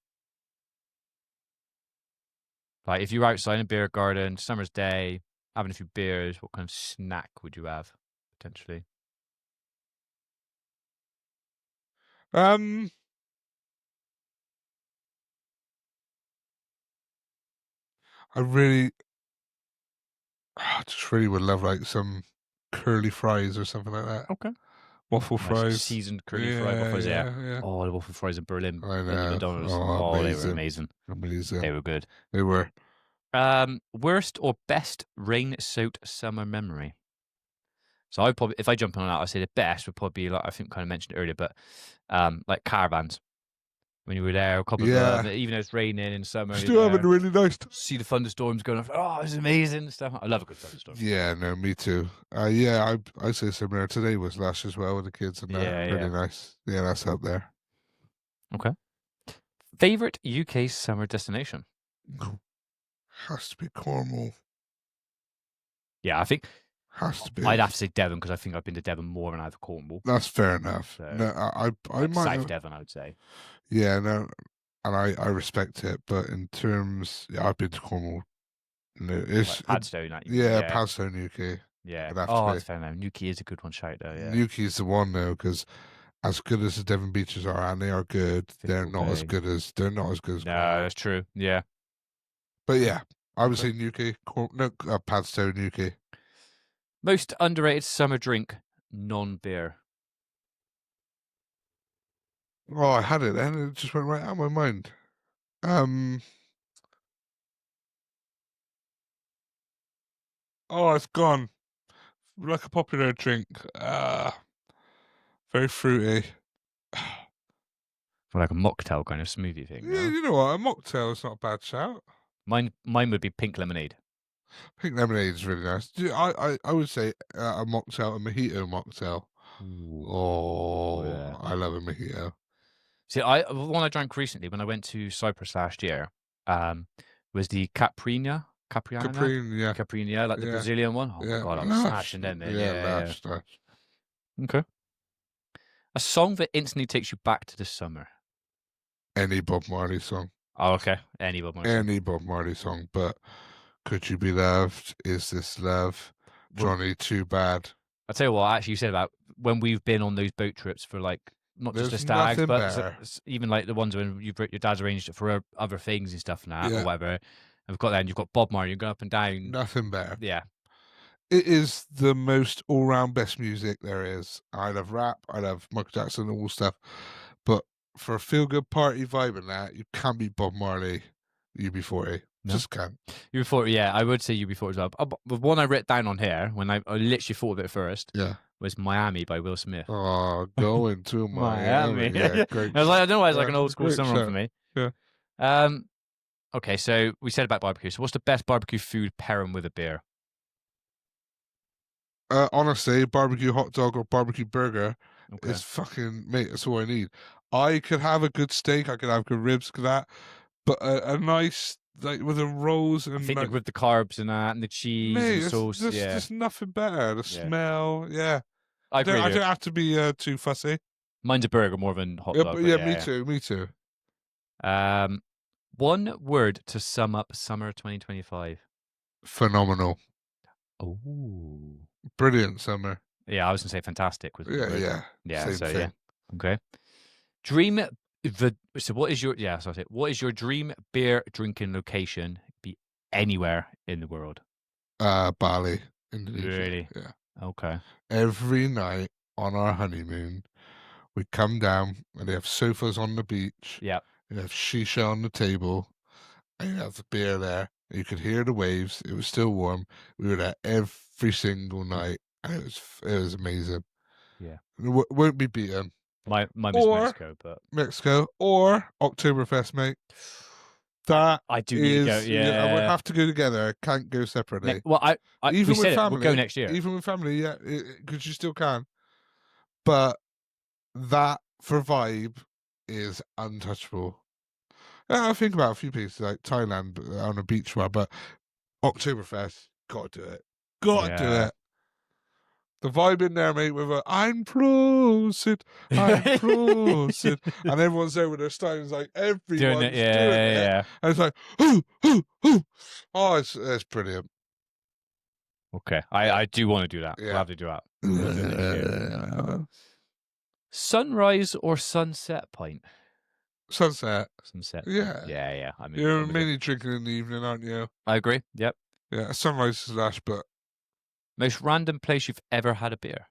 like, if you're outside in a beer garden, summer's day, having a few beers, what kind of snack would you have potentially? Um, I just really would love like some curly fries or something like that. Okay. Waffle Nice fries. seasoned curly fry Yeah, waffles, yeah. yeah. Oh, the waffle fries in Berlin I in the know. McDonald's. Oh, Oh, they were amazing. amazing. They were good. They were. Worst or best rain-soaked summer memory? So I probably, if I jump on that, I'd say the best would probably be like I think kind of mentioned it earlier, but like caravans. When you were there, a couple of Yeah. even though it's raining in summer, Still you're having there, a really nice see the thunderstorms going off. Oh, it's amazing and stuff. I love a good thunderstorm. Yeah, no, me too. Yeah, I say similar. Today was lush as well with the kids and that. Yeah, Really yeah. nice. Yeah, that's up there. Okay. Favorite UK summer destination? Has to be Cornwall. Yeah, I think Has to be. I'd have to say Devon because I think I've been to Devon more than I've Cornwall. That's fair enough. So, No, I like might South have, Devon, I would say. Yeah, no, and I respect it, but in terms, yeah, I've been to Cornwall. No, it's Like Padstow, that yeah, yeah. Padstow, UK. Yeah. It'd have Oh, to that's fair enough. Newquay is a good one. Shout though. Yeah. Newquay's the one though, because as good as the Devon beaches are, and they are good, they're Fickle not as Bay. good as No, Cornwall. that's true. Yeah. But yeah, I would Okay. say Newquay, Padstow, Newquay. Most underrated summer drink, non-beer. Oh, I had it then, and it just went right out of my mind. Oh, it's gone. Like a popular drink. Very fruity. For like a mocktail kind of smoothie thing. Yeah, No? you know what? A mocktail is not a bad shout. Mine would be pink lemonade. Pink lemonade is really nice. I would say a mocktail, a mojito mocktail. Ooh. Oh, Yeah. I love a mojito. See, the one I drank recently when I went to Cyprus last year, was the Caprina. Caprine, like the yeah. Brazilian one. Oh my god, I'm smashing them. Then. Yeah. Lush. Okay. A song that instantly takes you back to the summer. Any Bob Marley song. Oh, okay. Any Bob Marley song. Any Bob Marley song, but Could You Be Loved? Is This Love? Johnny Too Bad. I'll tell you what, actually, you said about when we've been on those boat trips for like not just the There's stags, nothing but better. even like the ones when your dad's arranged it for other things and stuff and that Yeah. or whatever. And we've got that, and you've got Bob Marley, you go up and down. Nothing better. Yeah. It is the most all-round best music there is. I love rap, I love Michael Jackson, all stuff, but for a feel-good party vibe and that, you can't beat Bob Marley, UB40. No. Just can't. UB40, yeah, I would say UB40 as well. The one I wrote down on here when I literally thought of it first, Yeah, was Miami by Will Smith. Oh, going to Miami. Yeah, great. I was like, I don't know why it's like an Yeah, old school great summer show. for me. Yeah. Okay, so we said about barbecue. So what's the best barbecue food pairing with a beer? Honestly, barbecue hot dog or barbecue burger Okay. is fucking, mate, that's all I need. I could have a good steak, I could have good ribs, that, but a nice, like, with the rolls and I think like, with the carbs and that and the cheese mate, and sauce. there's Yeah. just nothing better. The smell, yeah. I agree. I don't have to be too fussy. Mine's a burger more than hot Yeah, dog. but yeah, me too. One word to sum up summer 2025. Phenomenal. Oh. Brilliant summer. Yeah, I was gonna say fantastic. Was the word. Yeah. Same thing. Yeah. Okay. Dream. So what is your what is your dream beer drinking location? Be anywhere in the world. Bali, Indonesia. Really? Yeah. Okay. Every night on our honeymoon, we come down and they have sofas on the beach. Yeah. You have shisha on the table, and you have the beer there. You could hear the waves. It was still warm. We were there every single night, and it was amazing. Yeah. It won't be beaten. My was Mexico, but Mexico or Oktoberfest, mate. That I do need to go. is, yeah, we Yeah. have to go together. Can't go separately. Well, we Even with said it. We'll go family, next year. even with family, yeah, because you still can. But that for vibe is untouchable. I think about a few places like Thailand on a beach one, but Oktoberfest, gotta do it. Gotta do Yeah. it. The vibe in there, mate, with a I'm prosid, and everyone's there with their stones, like Doing everyone's it. Yeah, doing it, yeah. and it's like, ooh, ooh, ooh. Oh, it's brilliant. Okay, I do want to do that. We'll Yeah. have to do that. We'll do it next year. Sunrise or sunset pint? Sunset. Sunset. Yeah. Yeah. I mean, You're I'm with you. mainly drinking in the evening, aren't you? I agree. Yep. Yeah, sunrise slash, but Most random place you've ever had a beer?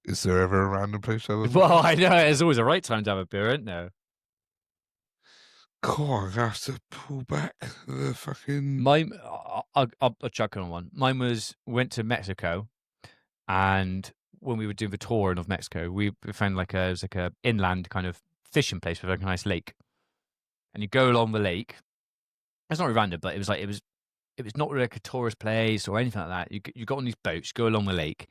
is there ever a random place I was? Well, I know there's always a right time to have a beer, isn't there? God, I'm gonna have to pull back the fucking. Mine, I'll chuck on one. Mine was went to Mexico, and when we were doing the tour of Mexico, we found it was like a inland kind of fishing place with like a nice lake, and you go along the lake. It's not really random, but it was not really like a tourist place or anything like that. You got on these boats, go along the lake,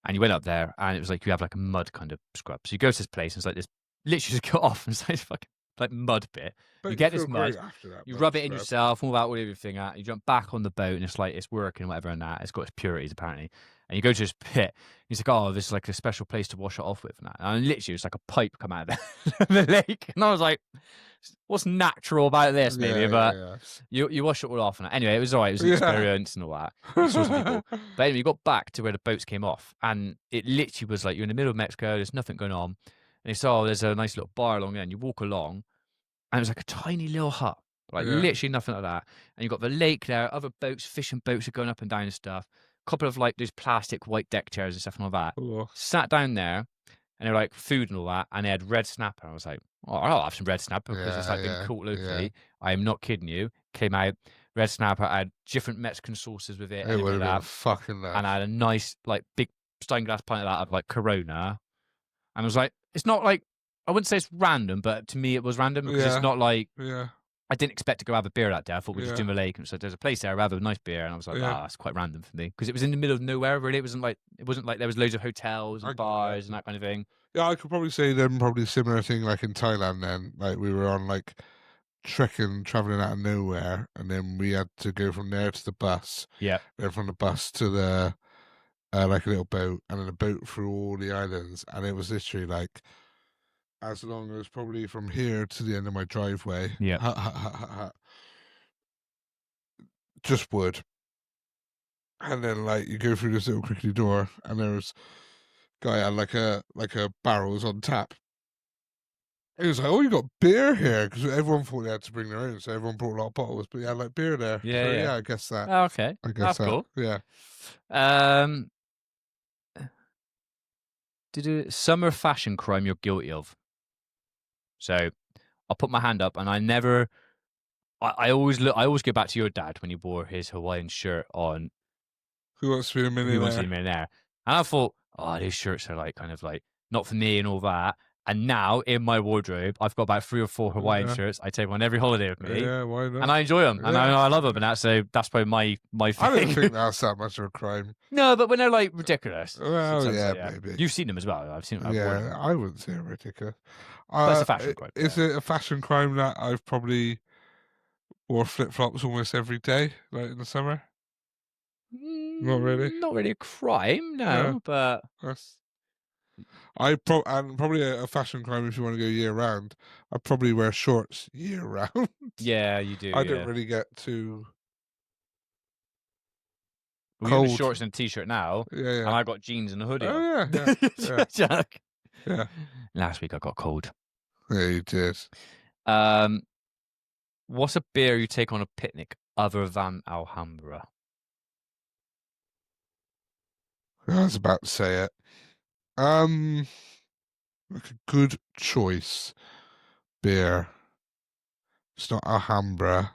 and you went up there, and it was like you have like a mud kind of scrub. So you go to this place, and it's like this, literally just got off, and it's like this fucking like mud bit. But You you get feel this mud, great after that. you mud rub it in scrub. yourself, all that, all everything out. You jump back on the boat, and it's like it's working, whatever, and that. It's got its purities apparently. And you go to this pit. And he's like, "Oh, this is like a special place to wash it off with," and that. And literally, it's like a pipe come out of the lake, and I was like, "What's natural about this, maybe?" But you wash it all off, and anyway, it was alright. It was an experience and all that. You saw some people, but anyway, you got back to where the boats came off, and it literally was like you're in the middle of Mexico. There's nothing going on, and you saw there's a nice little bar along there, and you walk along, and it was like a tiny little hut, like literally nothing like that. And you got the lake there, other boats, fishing boats are going up and down and stuff. A couple of like those plastic white deck chairs and stuff and all that. Oh. Sat down there, and they were like food and all that, and they had red snapper. I was like, "Oh, I'll have some red snapper because it's like been caught locally." I am not kidding you. Came out, red snapper. I had different Mexican sauces with it. It would have like been fucking nice. and I had a nice like big stein glass pint of that of like Corona, and I was like, it's not like I wouldn't say it's random, but to me it was random because it's not like I didn't expect to go have a beer that day. I thought we'd just do the lake, and so there's a place there, I'd have a nice beer, and I was like, that's quite random for me because it was in the middle of nowhere. Really, it wasn't like there was loads of hotels and bars and that kind of thing. Yeah, I could probably say then probably similar thing like in Thailand. Then like we were on like trekking, traveling out of nowhere, and then we had to go from there to the bus. Yeah, then from the bus to the like a little boat, and then a boat through all the islands, and it was literally like as long as probably from here to the end of my driveway. Yeah. Just wood. And then like you go through this little crickety door, and there was a guy had like a barrels on tap. He was like, "Oh, you got beer here?" Because everyone thought they had to bring their own, so everyone brought a lot of bottles. But he had like beer there. Yeah, so, yeah. I guess that. Oh, okay, I guess that's that. cool. Yeah. Summer fashion crime you're guilty of? So I'll put my hand up, and I always go back to your dad when he wore his Hawaiian shirt on Who Wants to Be a Millionaire? Who Wants to Be a Millionaire? And I thought, oh, these shirts are like kind of like not for me and all that. And now in my wardrobe, I've got about 3 or 4 Hawaiian shirts. I take one every holiday with me. Yeah, why not? And I enjoy them, and I love them, and that's probably my thing. I don't think that's that much of a crime. No, but when they're like ridiculous. Well, yeah, like, maybe. You've seen them as well. I've seen them. Yeah, I wouldn't say ridiculous. But it's a fashion crime. Is it a fashion crime that I've probably wore flip flops almost every day, like in the summer? Not really. Not really a crime, no. But and probably a fashion crime if you want to go year round. I probably wear shorts year round. Yeah, you do. I don't really get too cold. You have shorts and a t-shirt now. Yeah. And I got jeans and a hoodie. Oh yeah. Yeah. Last week I got cold. Yeah, you did. What's a beer you take on a picnic other than Alhambra? I was about to say it. Like a good choice beer. It's not Alhambra.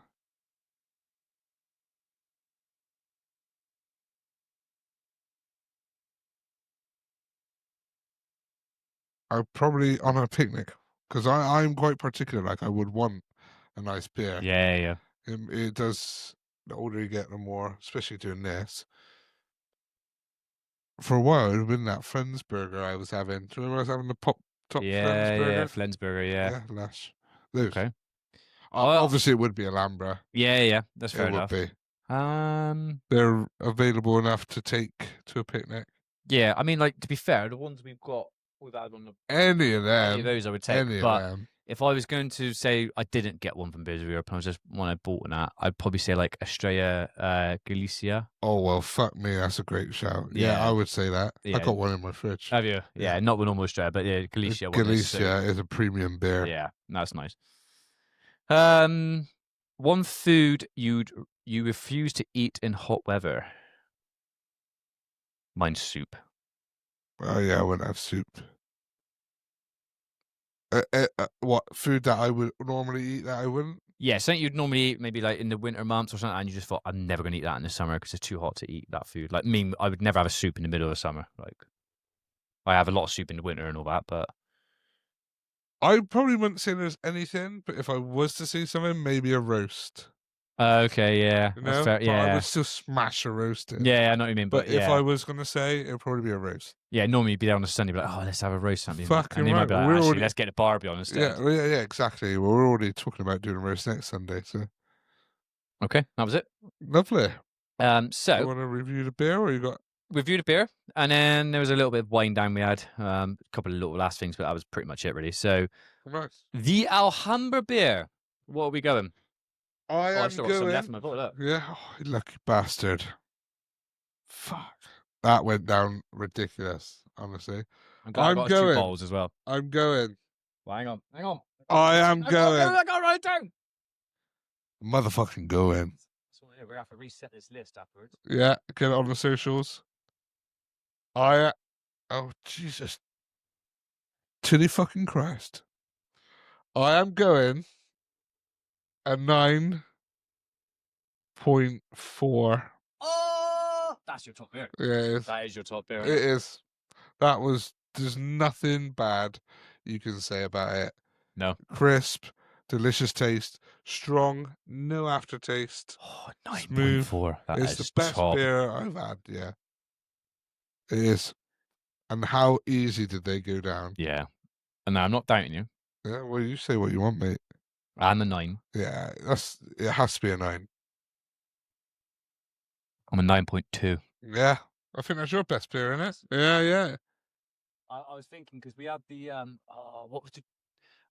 I probably on a picnic because I'm quite particular. Like I would want a nice beer. Yeah. It does. The older you get, the more, especially doing this. For a while, it had been that Flensburger I was having. Do you remember I was having the top Yeah, Flensburger? Flensburger, yeah. Yeah, lash. Those. Okay. Obviously, it would be Alhambra. Yeah, that's fair It would enough. be. Um, They're available enough to take to a picnic. yeah, I mean, like, to be fair, the ones we've had on Any of them. any of those I would take. Any of But them. if I was going to say I didn't get one from Beers of Europe and I was just one I bought and that, I'd probably say like Estrella Galicia. Oh well, fuck me. That's a great shout. Yeah, Yeah. I would say that. I Yeah. got one in my fridge. Have you? Yeah, not the normal Estrella, but yeah, Galicia one. Galicia is a premium beer. Yeah, that's nice. One food you refuse to eat in hot weather. Mine's soup. Oh yeah, I wouldn't have soup. What food that I would normally eat that I wouldn't? Yeah, something you'd normally eat maybe like in the winter months or something, and you just thought, I'm never going to eat that in the summer because it's too hot to eat that food. Like me, I would never have a soup in the middle of the summer. Like, I have a lot of soup in the winter and all that, but I probably wouldn't say there's anything, but if I was to say something, maybe a roast. okay, yeah, You that's know? fair. But I Yeah, would still smash a roast in. yeah, I know what you mean. But if yeah, I was going to say, it'd probably be a roast. yeah, normally you'd be there on a Sunday, be like, oh, let's have a roast something. Fucking and they might be right, like, we're actually, already- let's get a barbie on instead. Yeah, exactly. Well, we're already talking about doing a roast next Sunday, so Okay, that was it. lovely. So You want to review the beer, or you got? reviewed a beer, and then there was a little bit of wine down we had, a couple of little last things, but that was pretty much it, really. So Nice. the Alhambra beer. What are we going? I've still got some left in my bottle. Look. Yeah, you lucky bastard. Fuck. That went down ridiculous, honestly. I'm glad I got us 2 going. bottles as well. I'm going. Well, hang on. I am going. I got right down. Motherfucking going. So we're gonna have to reset this list afterwards. Yeah, get it on the socials. Oh, Jesus. Tilly fucking Christ. I am going a 9.4. Oh, that's your top beer. Yeah, it is. That is your top beer. It is. There's nothing bad you can say about it. No. Crisp, delicious taste, strong, no aftertaste. Oh, 9.4. That It's is the best top. beer I've had, yeah. It is. And how easy did they go down? Yeah. And I'm not doubting you. Yeah, well, you say what you want, mate. I'm a 9. Yeah, it has to be a 9. I'm a 9.2. Yeah, I think that's your best beer, isn't it? Yeah. I was thinking because we had the what was the?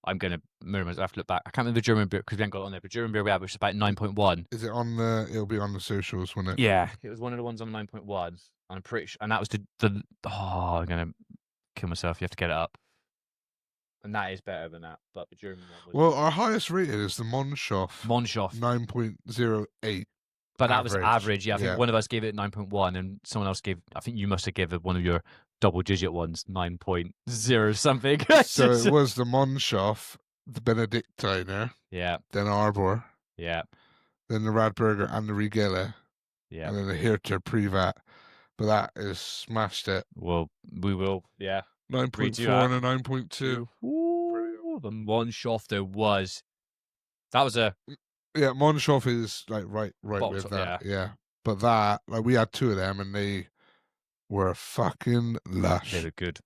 I'm gonna murmur. I have to look back. I can't remember the German beer because we haven't got it on there. But German beer we had, which is about 9.1. Is it on the? It'll be on the socials, won't it? Yeah, it was one of the ones on 9.1. I'm pretty sure, and that was the. Oh, I'm gonna kill myself. You have to get it up. And that is better than that, but the German one was. Well, our highest rated is the Monshoff. 9.08. But that was average. Yeah, I think Yeah. one of us gave it 9.1, and someone else gave. I think you must have given one of your double-digit ones 9.0 something. So it was the Monshoff, the Benedictiner, Yeah, then Arbor, yeah, then the Radburger and the Rigelle, yeah. and then the Hirter Privat. But that is smashed it. Well, we will. Yeah. 9.4 and a 9.2. Ooh, the Monshoff there was. That was a. Yeah, Monshoff is like right Bottom with top, that. Yeah. But that, like, we had 2 of them and they were fucking lush. They were good.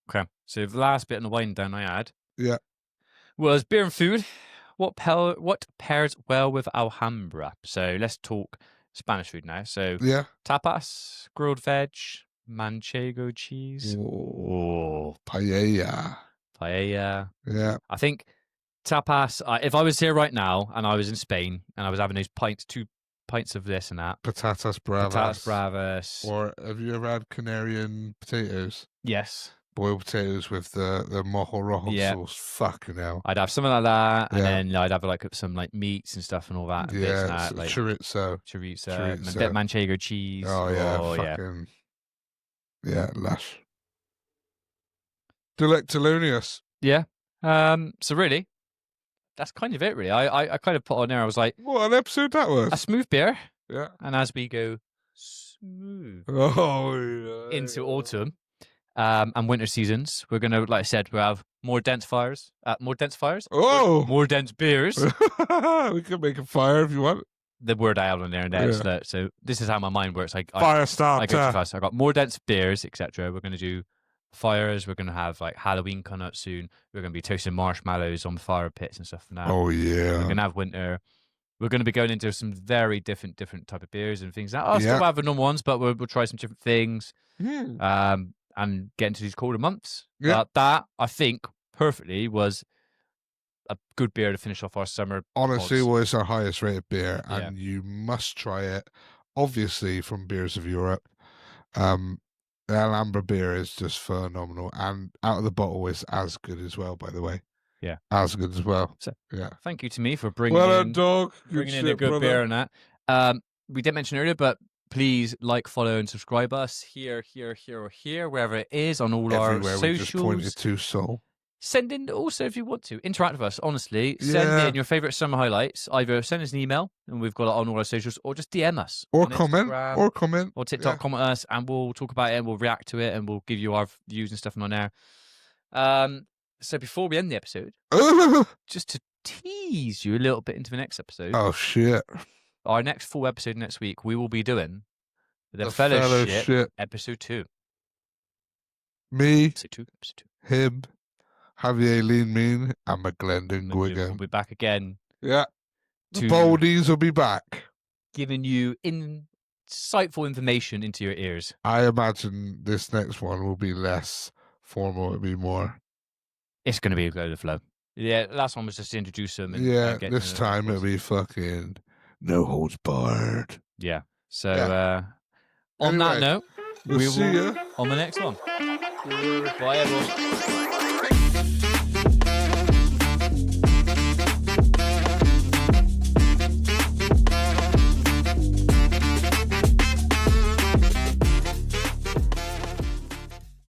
Okay. So the last bit on the wind down I had. Yeah. Was beer and food. What pairs well with Alhambra? So let's talk Spanish food now. So Yeah. tapas, grilled veg, manchego cheese. Oh, paella. Paella. Yeah. I think tapas, if I was here right now and I was in Spain and I was having those 2 pints of this and that. Patatas bravas. Patatas bravas. Or have you ever had Canarian potatoes? Yes. Boiled potatoes with the mojo rojo sauce. Fucking hell. I'd have something like that, and Yeah. then I'd have like some like meats and stuff and all that. And bits and that, like chorizo. chorizo, a bit of manchego cheese. Oh yeah, fucking yeah, lush. Delectalonius. Yeah. So really, that's kind of it. Really, I kind of put on there. I was like, What an episode that was. a smooth beer, Yeah. and as we go smooth Oh yeah. into autumn, and winter seasons. We're gonna, like I said, we'll have more dense fires. More dense fires. Oh, More dense beers. we can make a fire if you want. The word out on there and there. So this is how my mind works. Fire I starter. go too fast. I got more dense beers, etc. We're gonna do fires. We're gonna have like Halloween coming up soon. We're gonna be toasting marshmallows on fire pits and stuff. Now. Oh yeah. We're gonna have winter. We're going to be going into some very different type of beers and things. I'll still have the normal ones, but we'll try some different things. And get into these colder months. Yeah. But that, I think, perfectly was a good beer to finish off our summer. Honestly, well, it's our highest rated beer, and you must try it. Obviously, from Beers of Europe. The Alhambra beer is just phenomenal, and out of the bottle is as good as well, by the way. Yeah. As good as well. So, yeah. Thank you to me for bringing in, dog. Bringing in a good beer and that. We didn't mention earlier, but please like, follow, and subscribe us here, or here, wherever it is on all our socials. We just pointed to Soul. Send in also if you want to interact with us. Honestly, send in your favorite summer highlights. Either send us an email and we've got it on all our socials, or just DM us, or comment, or TikTok. Comment us, and we'll talk about it and we'll react to it and we'll give you our views and stuff on there. So before we end the episode, just to tease you a little bit into the next episode. Oh, shit. Our next full episode next week, we will be doing the Fellowship episode 2. Me, episode 2. Him, Javier Lean Mean, and McGlendon Gwiggan. We'll be back again. Yeah. The Boldies will be back. Giving you insightful information into your ears. I imagine this next one will be less formal. It'll be more... It's going to be a go to flow. Yeah, last one was just to introduce them. And, this time it'll be fucking no holds barred. Yeah. So, on that note, we'll see you on the next one. Bye, everyone.